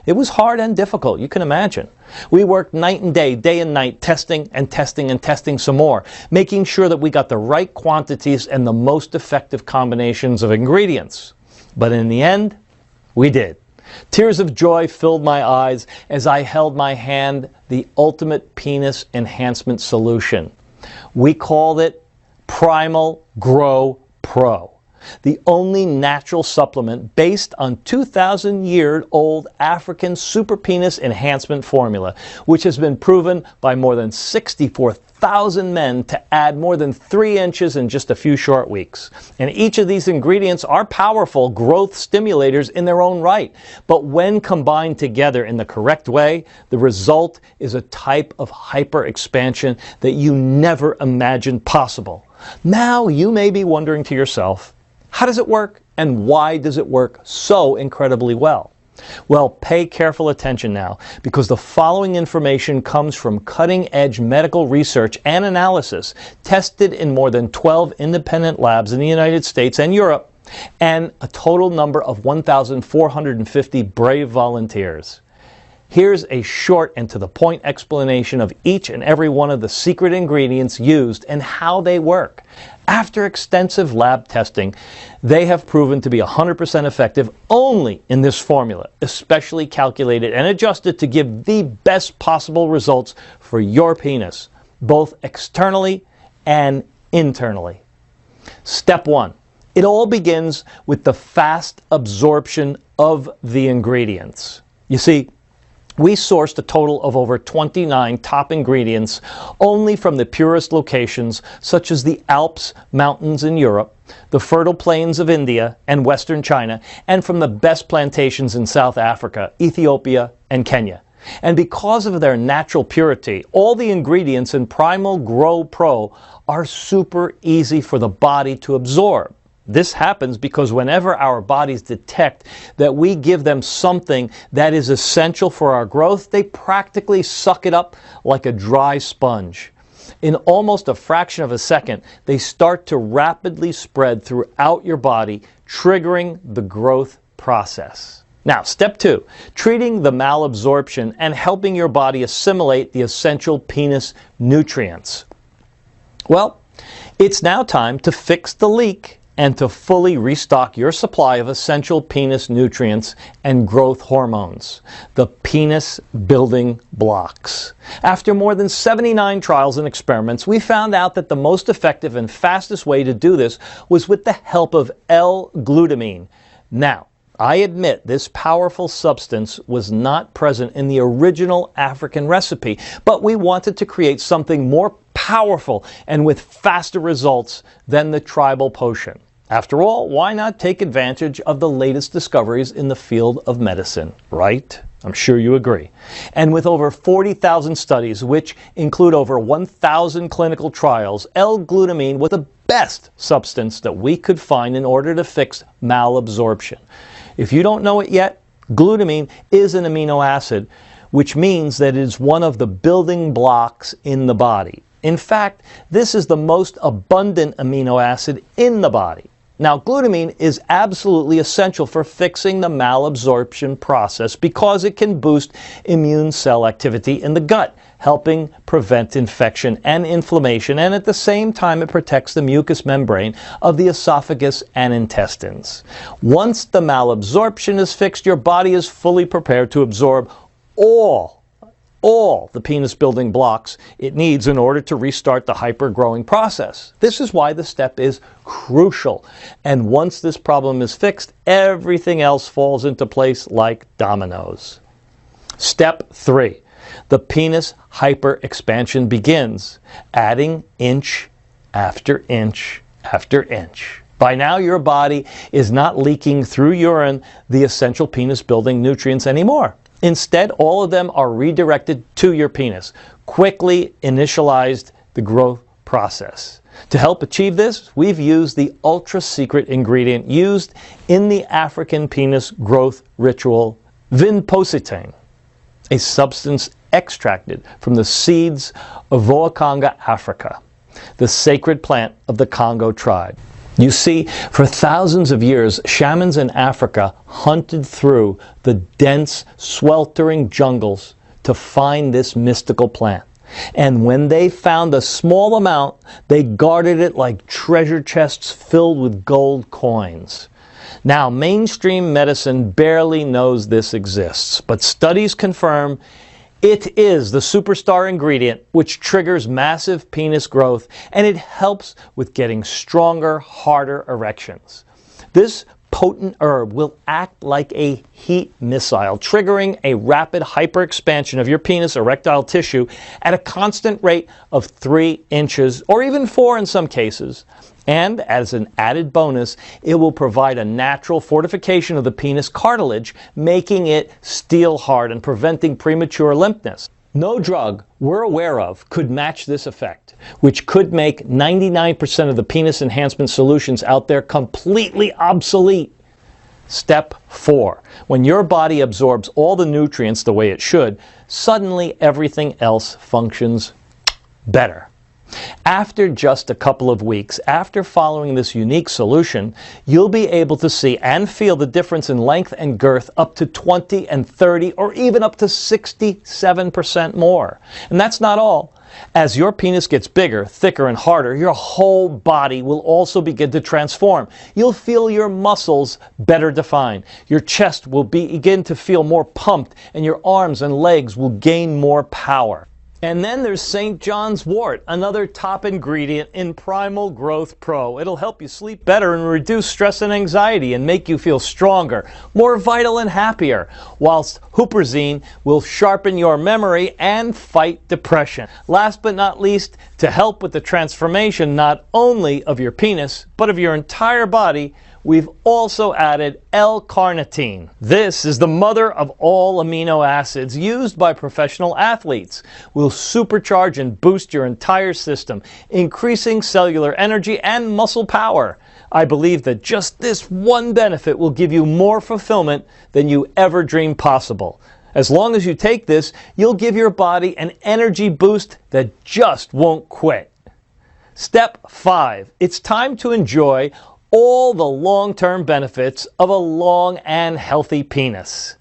Speaker 1: It was hard and difficult, you can imagine. We worked night and day and night, testing and testing and testing some more, making sure that we got the right quantities and the most effective combinations of ingredients. But in the end, we did. Tears of joy filled my eyes as I held my hand the ultimate penis enhancement solution. We called it Primal Pro, the only natural supplement based on 2,000-year-old African super penis enhancement formula, which has been proven by more than 64,000 men to add more than 3 inches in just a few short weeks. And each of these ingredients are powerful growth stimulators in their own right. But when combined together in the correct way, the result is a type of hyper expansion that you never imagined possible. Now you may be wondering to yourself, how does it work and why does it work so incredibly well? Well, pay careful attention now, because the following information comes from cutting-edge medical research and analysis tested in more than 12 independent labs in the United States and Europe, and a total number of 1,450 brave volunteers. Here's a short and to-the-point explanation of each and every one of the secret ingredients used and how they work. After extensive lab testing, they have proven to be 100% effective only in this formula, especially calculated and adjusted to give the best possible results for your penis, both externally and internally. Step 1. It all begins with the fast absorption of the ingredients. You see, we sourced a total of over 29 top ingredients only from the purest locations such as the Alps mountains in Europe, the fertile plains of India and Western China, and from the best plantations in South Africa, Ethiopia, and Kenya. And because of their natural purity, all the ingredients in Primal Pro are super easy for the body to absorb. This happens because whenever our bodies detect that we give them something that is essential for our growth, they practically suck it up like a dry sponge. In almost a fraction of a second, they start to rapidly spread throughout your body, triggering the growth process. Now, step 2, treating the malabsorption and helping your body assimilate the essential penis nutrients. Well, it's now time to fix the leak and to fully restock your supply of essential penis nutrients and growth hormones, the penis building blocks. After more than 79 trials and experiments, we found out that the most effective and fastest way to do this was with the help of L-glutamine. Now, I admit this powerful substance was not present in the original African recipe, but we wanted to create something more powerful and with faster results than the tribal potion. After all, why not take advantage of the latest discoveries in the field of medicine, right? I'm sure you agree. And with over 40,000 studies, which include over 1,000 clinical trials, L-glutamine was the best substance that we could find in order to fix malabsorption. If you don't know it yet, glutamine is an amino acid, which means that it is one of the building blocks in the body. In fact, this is the most abundant amino acid in the body. Now, glutamine is absolutely essential for fixing the malabsorption process because it can boost immune cell activity in the gut, helping prevent infection and inflammation, and at the same time it protects the mucous membrane of the esophagus and intestines. Once the malabsorption is fixed, your body is fully prepared to absorb all the penis building blocks it needs in order to restart the hyper-growing process. This is why the step is crucial. And once this problem is fixed, everything else falls into place like dominoes. Step 3. The penis hyper-expansion begins, adding inch after inch after inch. By now, your body is not leaking through urine the essential penis building nutrients anymore. Instead, all of them are redirected to your penis, quickly initialized the growth process. To help achieve this, we've used the ultra-secret ingredient used in the African penis growth ritual, vinpositane, a substance extracted from the seeds of Voakanga, Africa, the sacred plant of the Congo tribe. You see, for thousands of years, shamans in Africa hunted through the dense, sweltering jungles to find this mystical plant. And when they found a small amount, they guarded it like treasure chests filled with gold coins. Now, mainstream medicine barely knows this exists, but studies confirm it is the superstar ingredient which triggers massive penis growth, and it helps with getting stronger, harder erections. This potent herb will act like a heat missile, triggering a rapid hyperexpansion of your penis erectile tissue at a constant rate of 3 inches, or even 4 in some cases. And as an added bonus, it will provide a natural fortification of the penis cartilage, making it steel hard and preventing premature limpness. No drug we're aware of could match this effect, which could make 99% of the penis enhancement solutions out there completely obsolete. Step 4. When your body absorbs all the nutrients the way it should, suddenly everything else functions better. After just a couple of weeks, after following this unique solution, you'll be able to see and feel the difference in length and girth up to 20 and 30 or even up to 67% more. And that's not all. As your penis gets bigger, thicker, and harder, your whole body will also begin to transform. You'll feel your muscles better defined. Your chest will begin to feel more pumped, and your arms and legs will gain more power. And then there's St. John's wort, another top ingredient in Primal Growth Pro. It'll help you sleep better and reduce stress and anxiety and make you feel stronger, more vital and happier, whilst huperzine will sharpen your memory and fight depression. Last but not least, to help with the transformation not only of your penis, but of your entire body, we've also added L-carnitine. This is the mother of all amino acids used by professional athletes. Will supercharge and boost your entire system, increasing cellular energy and muscle power. I believe that just this one benefit will give you more fulfillment than you ever dreamed possible. As long as you take this, you'll give your body an energy boost that just won't quit. Step 5. It's time to enjoy all the long-term benefits of a long and healthy penis.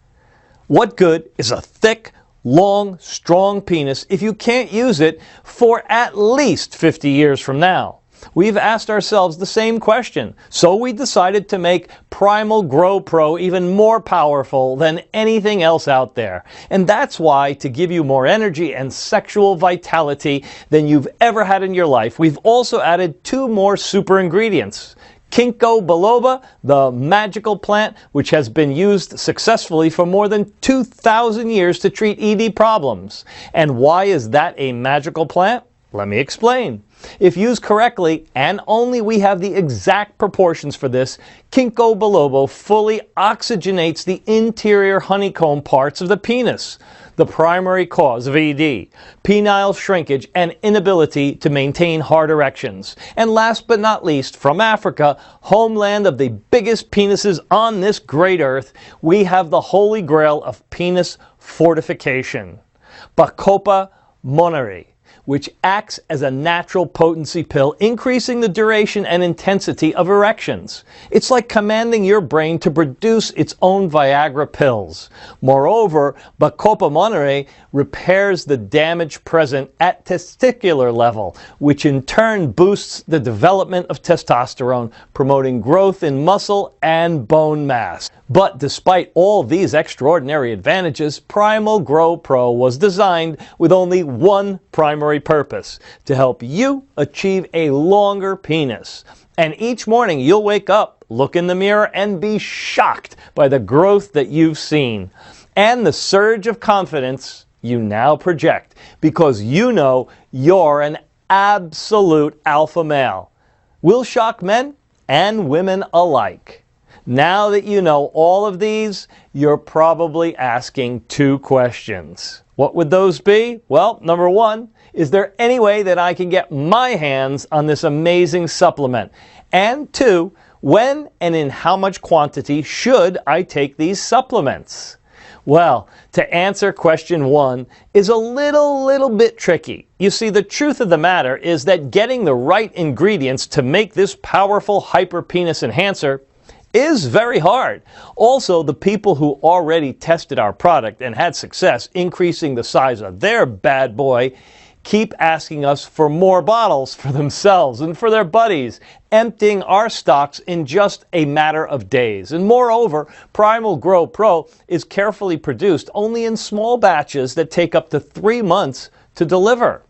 Speaker 1: What good is a thick, long, strong penis if you can't use it for at least 50 years from now? We've asked ourselves the same question, so we decided to make Primal Grow Pro even more powerful than anything else out there. And that's why, to give you more energy and sexual vitality than you've ever had in your life, we've also added 2 more super ingredients. Ginkgo biloba, the magical plant which has been used successfully for more than 2,000 years to treat ED problems. And why is that a magical plant? Let me explain. If used correctly, and only we have the exact proportions for this, Ginkgo biloba fully oxygenates the interior honeycomb parts of the penis, the primary cause of ED, penile shrinkage, and inability to maintain hard erections. And last but not least, from Africa, homeland of the biggest penises on this great earth, we have the holy grail of penis fortification, Bacopa monnieri, which acts as a natural potency pill, increasing the duration and intensity of erections. It's like commanding your brain to produce its own Viagra pills. Moreover, Bacopa monnieri repairs the damage present at testicular level, which in turn boosts the development of testosterone, promoting growth in muscle and bone mass. But despite all these extraordinary advantages, Primal Grow Pro was designed with only one primary purpose: to help you achieve a longer penis. And each morning you'll wake up, look in the mirror, and be shocked by the growth that you've seen and the surge of confidence you now project, because you know you're an absolute alpha male. Will shock men and women alike. Now that you know all of these, you're probably asking 2 questions. What would those be? Well, number 1, is there any way that I can get my hands on this amazing supplement? And 2, when and in how much quantity should I take these supplements? Well, to answer question 1 is a little bit tricky. You see, the truth of the matter is that getting the right ingredients to make this powerful hyperpenis enhancer is very hard. Also, the people who already tested our product and had success increasing the size of their bad boy keep asking us for more bottles for themselves and for their buddies, emptying our stocks in just a matter of days. And moreover, Primal Grow Pro is carefully produced only in small batches that take up to 3 months to deliver.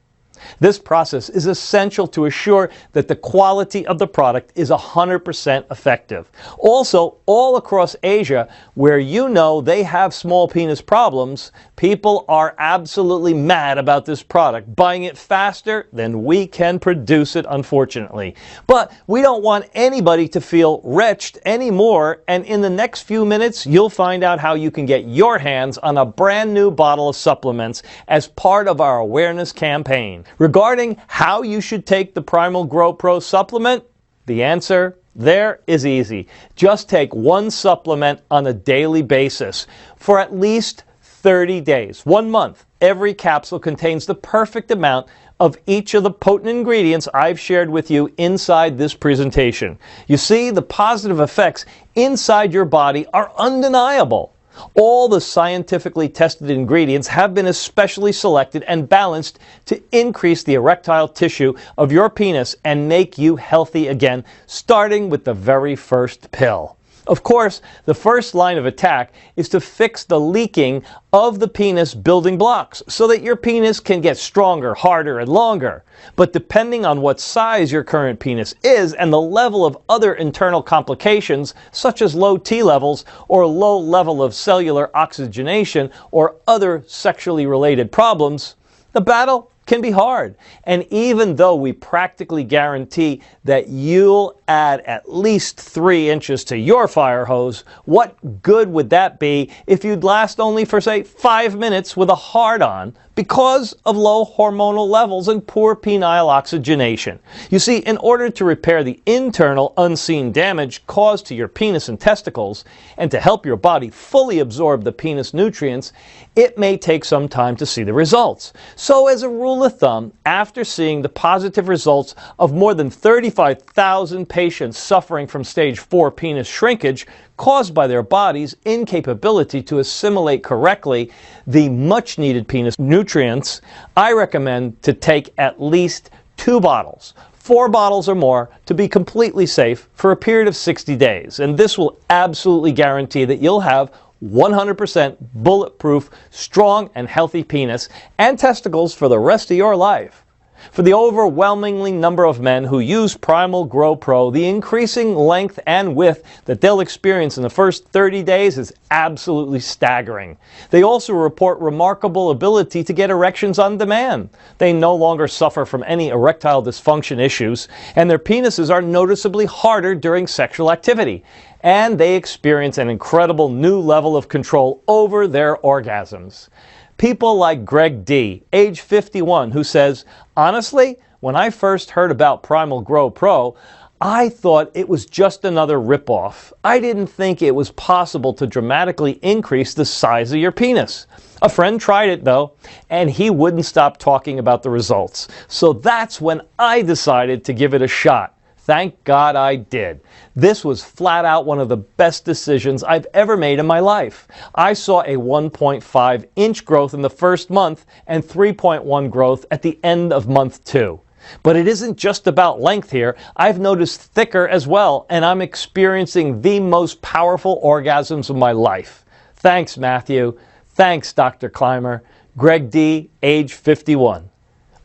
Speaker 1: This process is essential to assure that the quality of the product is 100% effective. Also, all across Asia, where you know they have small penis problems, people are absolutely mad about this product, buying it faster than we can produce it, unfortunately. But we don't want anybody to feel wretched anymore, and in the next few minutes, you'll find out how you can get your hands on a brand new bottle of supplements as part of our awareness campaign. Regarding how you should take the Primal Grow Pro supplement, the answer there is easy. Just take one supplement on a daily basis for at least 30 days, 1 month. Every capsule contains the perfect amount of each of the potent ingredients I've shared with you inside this presentation. You see, the positive effects inside your body are undeniable. All the scientifically tested ingredients have been especially selected and balanced to increase the erectile tissue of your penis and make you healthy again, starting with the very first pill. Of course, the first line of attack is to fix the leaking of the penis building blocks so that your penis can get stronger, harder, and longer. But depending on what size your current penis is and the level of other internal complications, such as low T levels or low level of cellular oxygenation or other sexually related problems, the battle can be hard. And even though we practically guarantee that you'll add at least 3 inches to your fire hose, what good would that be if you'd last only for, say, 5 minutes with a hard-on because of low hormonal levels and poor penile oxygenation? You see, in order to repair the internal unseen damage caused to your penis and testicles, and to help your body fully absorb the penis nutrients, it may take some time to see the results. So as a rule of thumb, after seeing the positive results of more than 35,000 patients suffering from stage 4 penis shrinkage caused by their body's incapability to assimilate correctly the much needed penis nutrients, I recommend to take at least 2 bottles. 4 bottles or more to be completely safe for a period of 60 days. And this will absolutely guarantee that you'll have 100% bulletproof, strong and healthy penis and testicles for the rest of your life. For the overwhelmingly number of men who use Primal Grow Pro, the increasing length and width that they'll experience in the first 30 days is absolutely staggering. They also report remarkable ability to get erections on demand. They no longer suffer from any erectile dysfunction issues, and their penises are noticeably harder during sexual activity. And they experience an incredible new level of control over their orgasms. People like Greg D., age 51, who says, "Honestly, when I first heard about Primal Grow Pro, I thought it was just another ripoff. I didn't think it was possible to dramatically increase the size of your penis." A friend tried it though, and he wouldn't stop talking about the results. So that's when I decided to give it a shot. Thank God I did. This was flat out one of the best decisions I've ever made in my life. I saw a 1.5 inch growth in the first month and 3.1 growth at the end of month 2. But it isn't just about length here. I've noticed thicker as well, and I'm experiencing the most powerful orgasms of my life. Thanks, Matthew. Thanks, Dr. Clymer. Greg D., age 51.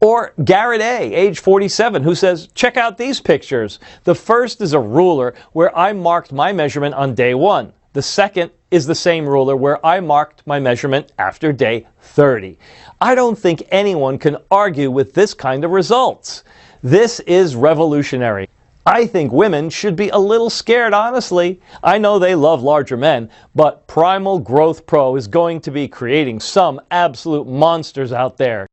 Speaker 1: Or Garrett A., age 47, who says, "Check out these pictures. The first is a ruler where I marked my measurement on day 1. The second is the same ruler where I marked my measurement after day 30. I don't think anyone can argue with this kind of results. This is revolutionary. I think women should be a little scared, honestly. I know they love larger men, but Primal Growth Pro is going to be creating some absolute monsters out there."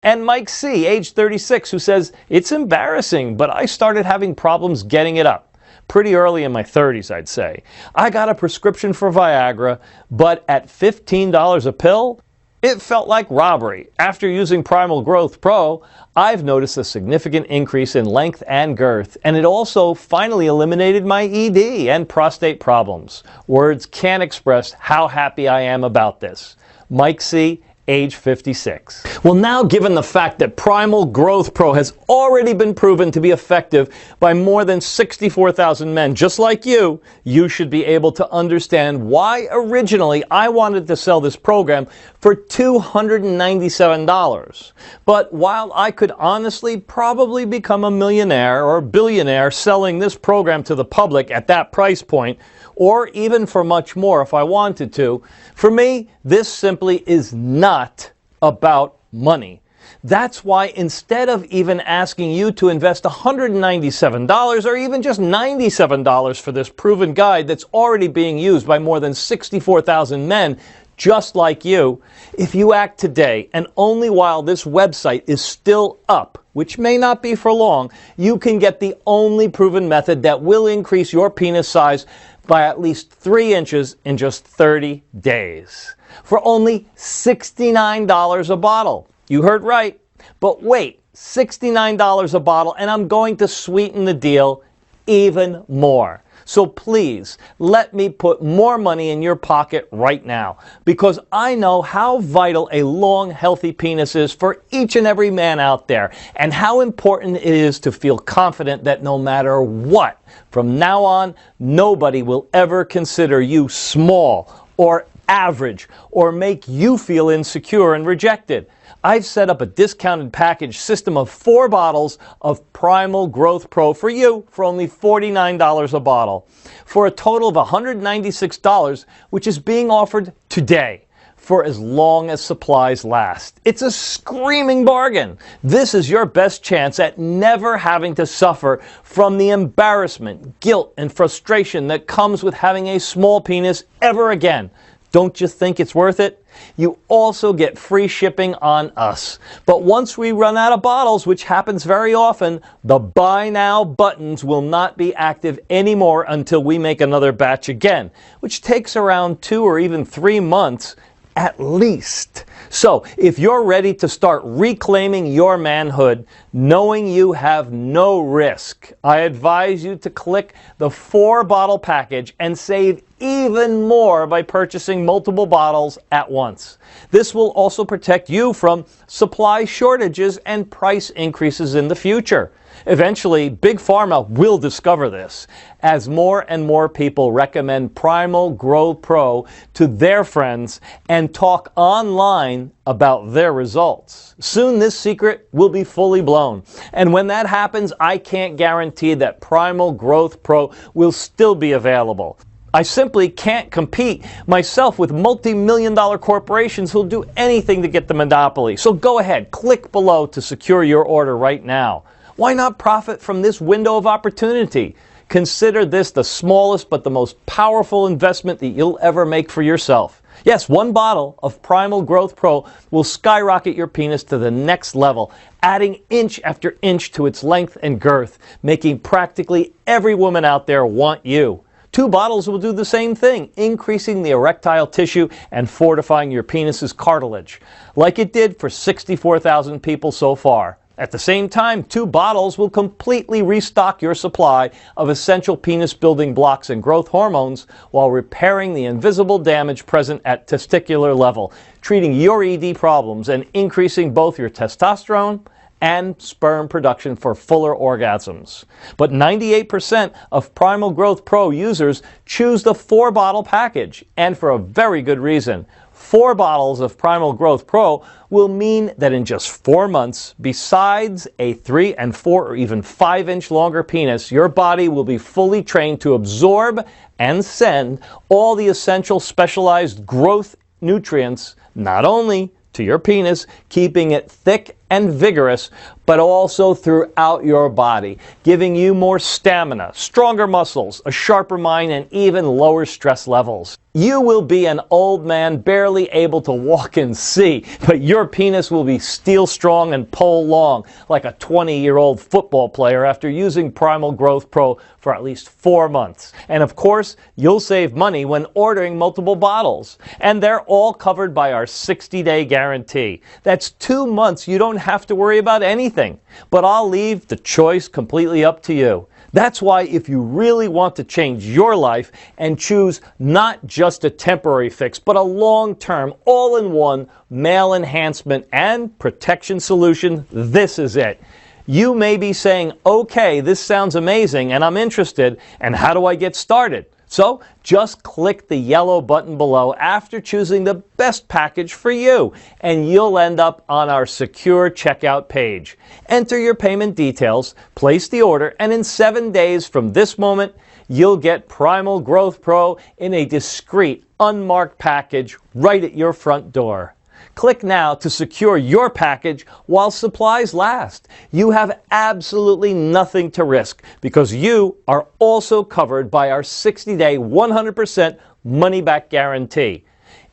Speaker 1: And Mike C., age 36, who says, "It's embarrassing, but I started having problems getting it up. Pretty early in my 30s, I'd say. I got a prescription for Viagra, but at $15 a pill, it felt like robbery. After using Primal Growth Pro, I've noticed a significant increase in length and girth, and it also finally eliminated my ED and prostate problems. Words can't express how happy I am about this." Mike C., age 56. Well, now, given the fact that Primal Growth Pro has already been proven to be effective by more than 64,000 men just like you should be able to understand why originally I wanted to sell this program for $297. But while I could honestly probably become a millionaire or billionaire selling this program to the public at that price point, or even for much more if I wanted to, for me, this simply is not about money. That's why instead of even asking you to invest $197 or even just $97 for this proven guide that's already being used by more than 64,000 men just like you, if you act today and only while this website is still up, which may not be for long, you can get the only proven method that will increase your penis size by at least 3 inches in just 30 days for only $69 a bottle. You heard right. But wait, $69 a bottle, and I'm going to sweeten the deal even more. So please, let me put more money in your pocket right now, because I know how vital a long, healthy penis is for each and every man out there, and how important it is to feel confident that no matter what, from now on, nobody will ever consider you small or average or make you feel insecure and rejected. I've set up a discounted package system of 4 bottles of Primal Growth Pro for you for only $49 a bottle, for a total of $196, which is being offered today for as long as supplies last. It's a screaming bargain. This is your best chance at never having to suffer from the embarrassment, guilt, and frustration that comes with having a small penis ever again. Don't you think it's worth it? You also get free shipping on us. But once we run out of bottles, which happens very often, the buy now buttons will not be active anymore until we make another batch again, which takes around 2 or even 3 months at least. So if you're ready to start reclaiming your manhood, knowing you have no risk, I advise you to click the 4-bottle package and save even more by purchasing multiple bottles at once. This will also protect you from supply shortages and price increases in the future. Eventually, Big Pharma will discover this, as more and more people recommend Primal Growth Pro to their friends and talk online about their results. Soon this secret will be fully blown, and when that happens, I can't guarantee that Primal Growth Pro will still be available. I simply can't compete myself with multi-million-dollar corporations who'll do anything to get the monopoly. So go ahead, click below to secure your order right now. Why not profit from this window of opportunity? Consider this the smallest but the most powerful investment that you'll ever make for yourself. Yes, 1 bottle of Primal Growth Pro will skyrocket your penis to the next level, adding inch after inch to its length and girth, making practically every woman out there want you. 2 bottles will do the same thing, increasing the erectile tissue and fortifying your penis's cartilage, like it did for 64,000 people so far. At the same time, 2 bottles will completely restock your supply of essential penis building blocks and growth hormones while repairing the invisible damage present at testicular level, treating your ED problems and increasing both your testosterone and sperm production for fuller orgasms. But 98% of Primal Growth Pro users choose the 4-bottle package, and for a very good reason. 4 bottles of Primal Growth Pro will mean that in just 4 months, besides a 3 and 4 or even 5 inch longer penis, your body will be fully trained to absorb and send all the essential specialized growth nutrients, not only to your penis, keeping it thick and vigorous, but also throughout your body, giving you more stamina, stronger muscles, a sharper mind, and even lower stress levels. You will be an old man barely able to walk and see, but your penis will be steel strong and pole long, like a 20-year-old football player after using Primal Growth Pro for at least 4 months. And of course, you'll save money when ordering multiple bottles. And they're all covered by our 60-day guarantee. That's 2 months you don't have to worry about anything. But I'll leave the choice completely up to you. That's why if you really want to change your life and choose not just a temporary fix, but a long-term, all-in-one male enhancement and protection solution, this is it. You may be saying, okay, this sounds amazing and I'm interested, and how do I get started? So just click the yellow button below after choosing the best package for you, and you'll end up on our secure checkout page. Enter your payment details, place the order, and in 7 days from this moment, you'll get Primal Growth Pro in a discreet, unmarked package right at your front door. Click now to secure your package while supplies last. You have absolutely nothing to risk because you are also covered by our 60-day, 100% money-back guarantee.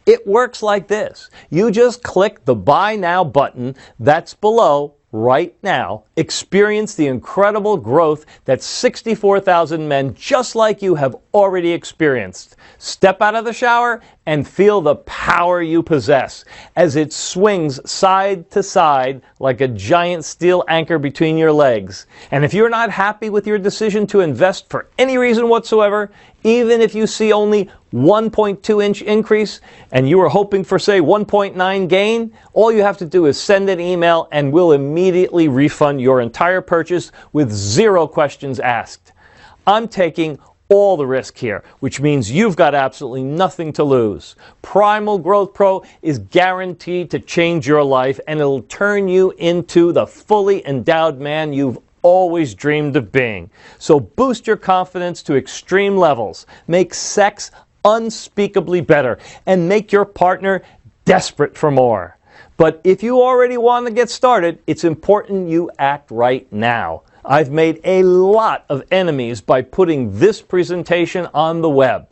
Speaker 1: It works like this. You just click the Buy Now button that's below right now. Experience the incredible growth that 64,000 men just like you have already experienced. Step out of the shower and feel the power you possess as it swings side to side like a giant steel anchor between your legs. And if you're not happy with your decision to invest for any reason whatsoever, even if you see only 1.2-inch increase and you were hoping for, say, 1.9 gain, all you have to do is send an email and we'll immediately refund your entire purchase with 0 questions asked. I'm taking all the risk here, which means you've got absolutely nothing to lose. Primal Growth Pro is guaranteed to change your life, and it'll turn you into the fully endowed man you've always dreamed of being. So boost your confidence to extreme levels, make sex unspeakably better, and make your partner desperate for more. But if you already want to get started, it's important you act right now. I've made a lot of enemies by putting this presentation on the web.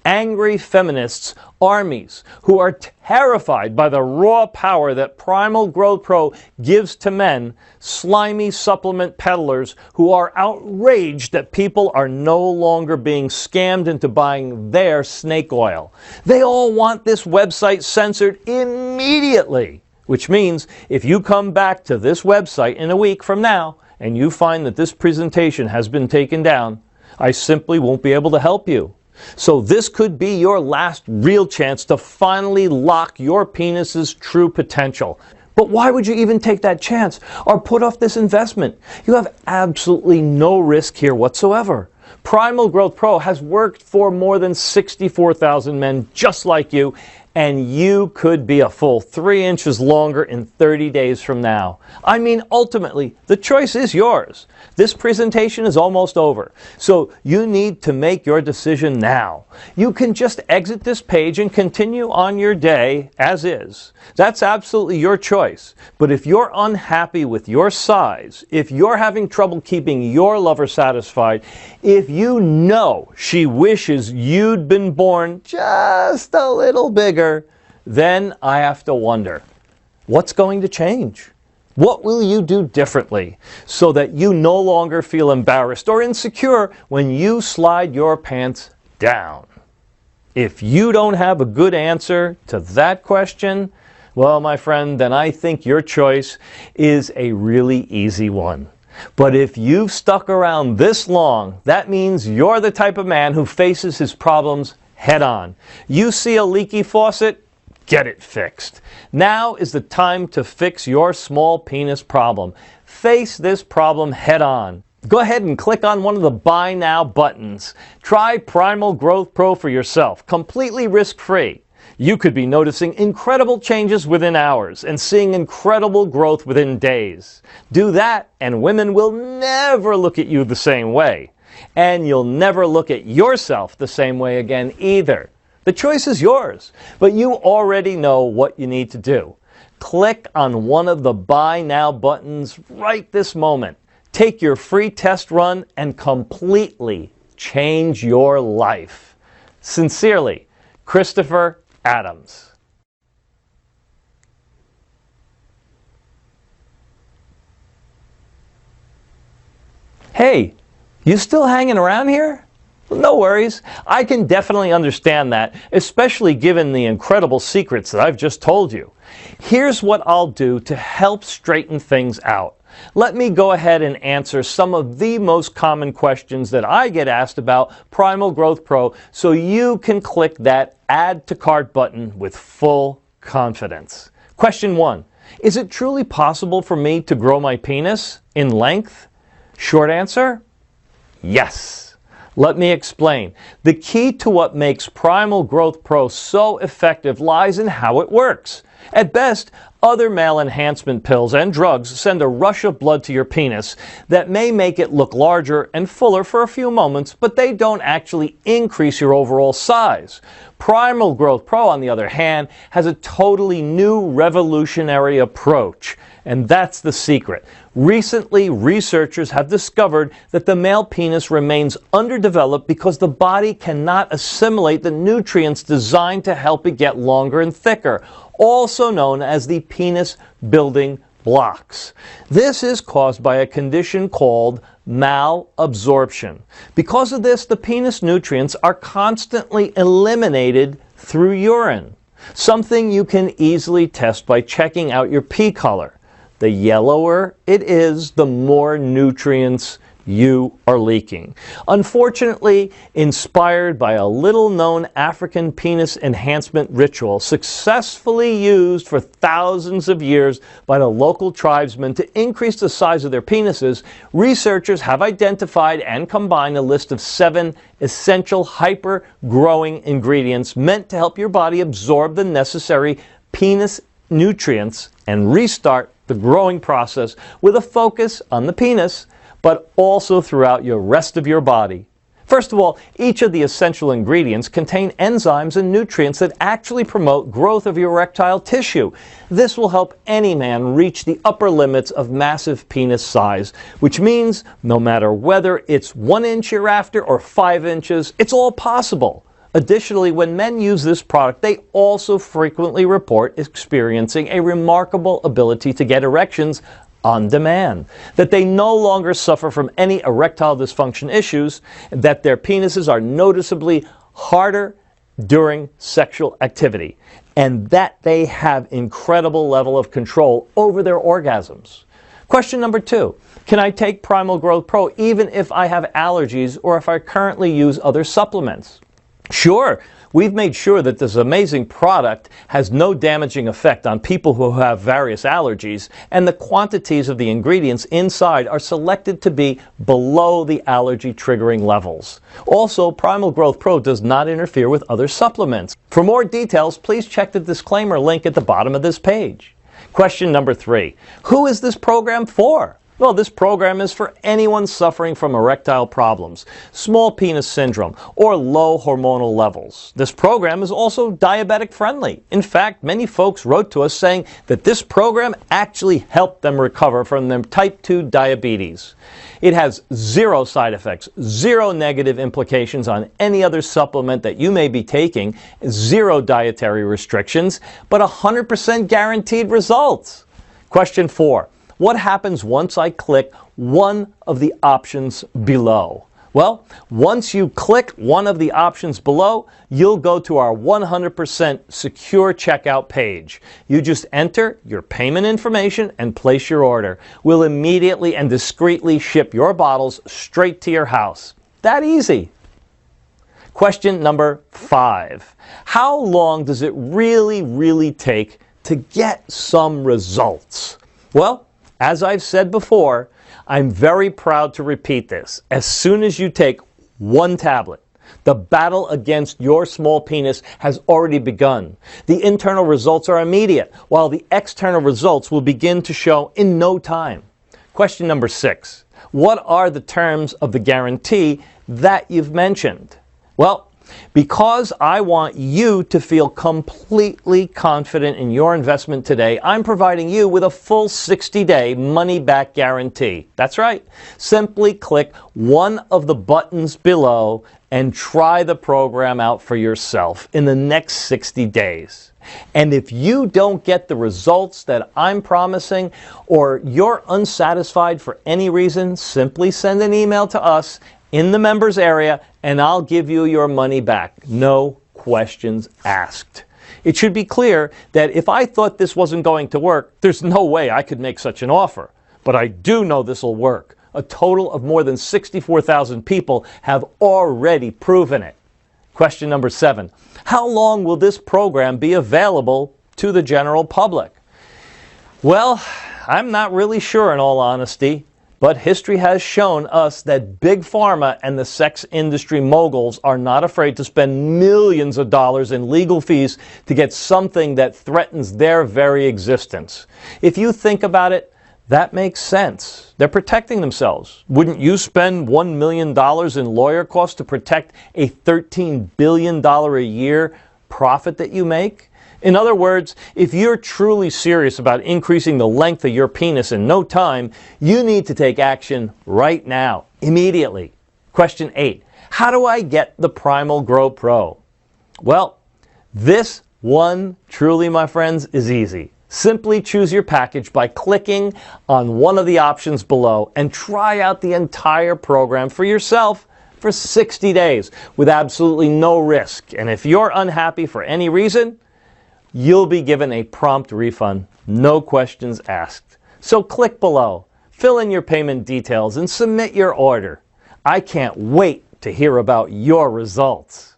Speaker 1: Angry feminists, armies, who are terrified by the raw power that Primal Growth Pro gives to men, slimy supplement peddlers who are outraged that people are no longer being scammed into buying their snake oil. They all want this website censored immediately, which means if you come back to this website in a week from now and you find that this presentation has been taken down, I simply won't be able to help you. So this could be your last real chance to finally lock your penis's true potential. But why would you even take that chance or put off this investment? You have absolutely no risk here whatsoever. Primal Growth Pro has worked for more than 64,000 men just like you, and you could be a full 3 inches longer in 30 days from now. I mean, ultimately, the choice is yours. This presentation is almost over, so you need to make your decision now. You can just exit this page and continue on your day as is. That's absolutely your choice. But if you're unhappy with your size, if you're having trouble keeping your lover satisfied, if you know she wishes you'd been born just a little bigger, then I have to wonder, what's going to change? What will you do differently so that you no longer feel embarrassed or insecure when you slide your pants down? If you don't have a good answer to that question, well, my friend, then I think your choice is a really easy one. But if you've stuck around this long, that means you're the type of man who faces his problems head on. You see a leaky faucet? Get it fixed. Now is the time to fix your small penis problem. Face this problem head on. Go ahead and click on one of the Buy Now buttons. Try Primal Growth Pro for yourself, completely risk-free. You could be noticing incredible changes within hours and seeing incredible growth within days. Do that and women will never look at you the same way. And you'll never look at yourself the same way again either. The choice is yours, but you already know what you need to do. Click on one of the Buy Now buttons right this moment. Take your free test run and completely change your life. Sincerely, Christopher Adams. Hey, you still hanging around here? No worries. I can definitely understand that, especially given the incredible secrets that I've just told you. Here's what I'll do to help straighten things out. Let me go ahead and answer some of the most common questions that I get asked about Primal Growth Pro so you can click that Add to Cart button with full confidence. Question 1. Is it truly possible for me to grow my penis in length? Short answer, yes. Let me explain. The key to what makes Primal Growth Pro so effective lies in how it works. At best, other male enhancement pills and drugs send a rush of blood to your penis that may make it look larger and fuller for a few moments, but they don't actually increase your overall size. Primal Growth Pro, on the other hand, has a totally new revolutionary approach, and that's the secret. Recently, researchers have discovered that the male penis remains underdeveloped because the body cannot assimilate the nutrients designed to help it get longer and thicker, also known as the penis building blocks. This is caused by a condition called malabsorption. Because of this, the penis nutrients are constantly eliminated through urine, something you can easily test by checking out your pee color. The yellower it is, the more nutrients you are leaking. Unfortunately, inspired by a little-known African penis enhancement ritual successfully used for thousands of years by the local tribesmen to increase the size of their penises, researchers have identified and combined a list of 7 essential hyper-growing ingredients meant to help your body absorb the necessary penis nutrients and restart the growing process with a focus on the penis, but also throughout your rest of your body. First of all, each of the essential ingredients contain enzymes and nutrients that actually promote growth of your erectile tissue. This will help any man reach the upper limits of massive penis size, which means no matter whether it's 1 inch you're after or 5 inches, it's all possible. Additionally, when men use this product, they also frequently report experiencing a remarkable ability to get erections on demand, that they no longer suffer from any erectile dysfunction issues, and that their penises are noticeably harder during sexual activity, and that they have incredible level of control over their orgasms. Question number 2. Can I take Primal Growth Pro even if I have allergies or if I currently use other supplements? Sure. We've made sure that this amazing product has no damaging effect on people who have various allergies, and the quantities of the ingredients inside are selected to be below the allergy triggering levels. Also, Primal Growth Pro does not interfere with other supplements. For more details, please check the disclaimer link at the bottom of this page. Question number 3. Who is this program for? Well, this program is for anyone suffering from erectile problems, small penis syndrome, or low hormonal levels. This program is also diabetic friendly. In fact, many folks wrote to us saying that this program actually helped them recover from their type 2 diabetes. It has 0 side effects, 0 negative implications on any other supplement that you may be taking, 0 dietary restrictions, but 100% guaranteed results. Question 4. What happens once I click one of the options below? Well, once you click one of the options below, you'll go to our 100% secure checkout page. You just enter your payment information and place your order. We'll immediately and discreetly ship your bottles straight to your house. That easy. Question number 5. How long does it really take to get some results? Well, as I've said before, I'm very proud to repeat this. As soon as you take 1 tablet, the battle against your small penis has already begun. The internal results are immediate, while the external results will begin to show in no time. Question number 6. What are the terms of the guarantee that you've mentioned? Well, because I want you to feel completely confident in your investment today, I'm providing you with a full 60-day money-back guarantee. That's right. Simply click one of the buttons below and try the program out for yourself in the next 60 days. And if you don't get the results that I'm promising, or you're unsatisfied for any reason, simply send an email to us in the members area and I'll give you your money back. No questions asked. It should be clear that if I thought this wasn't going to work, there's no way I could make such an offer. But I do know this will work. A total of more than 64,000 people have already proven it. Question number 7. How long will this program be available to the general public? Well, I'm not really sure in all honesty, but history has shown us that big pharma and the sex industry moguls are not afraid to spend millions of dollars in legal fees to get something that threatens their very existence. If you think about it, that makes sense. They're protecting themselves. Wouldn't you spend $1 million in lawyer costs to protect a $13 billion a year profit that you make? In other words, if you're truly serious about increasing the length of your penis in no time, you need to take action right now, immediately. Question 8. How do I get the Primal Grow Pro? Well, this one, truly, my friends, is easy. Simply choose your package by clicking on one of the options below and try out the entire program for yourself for 60 days with absolutely no risk. And if you're unhappy for any reason, you'll be given a prompt refund, no questions asked. So click below, fill in your payment details, and submit your order. I can't wait to hear about your results.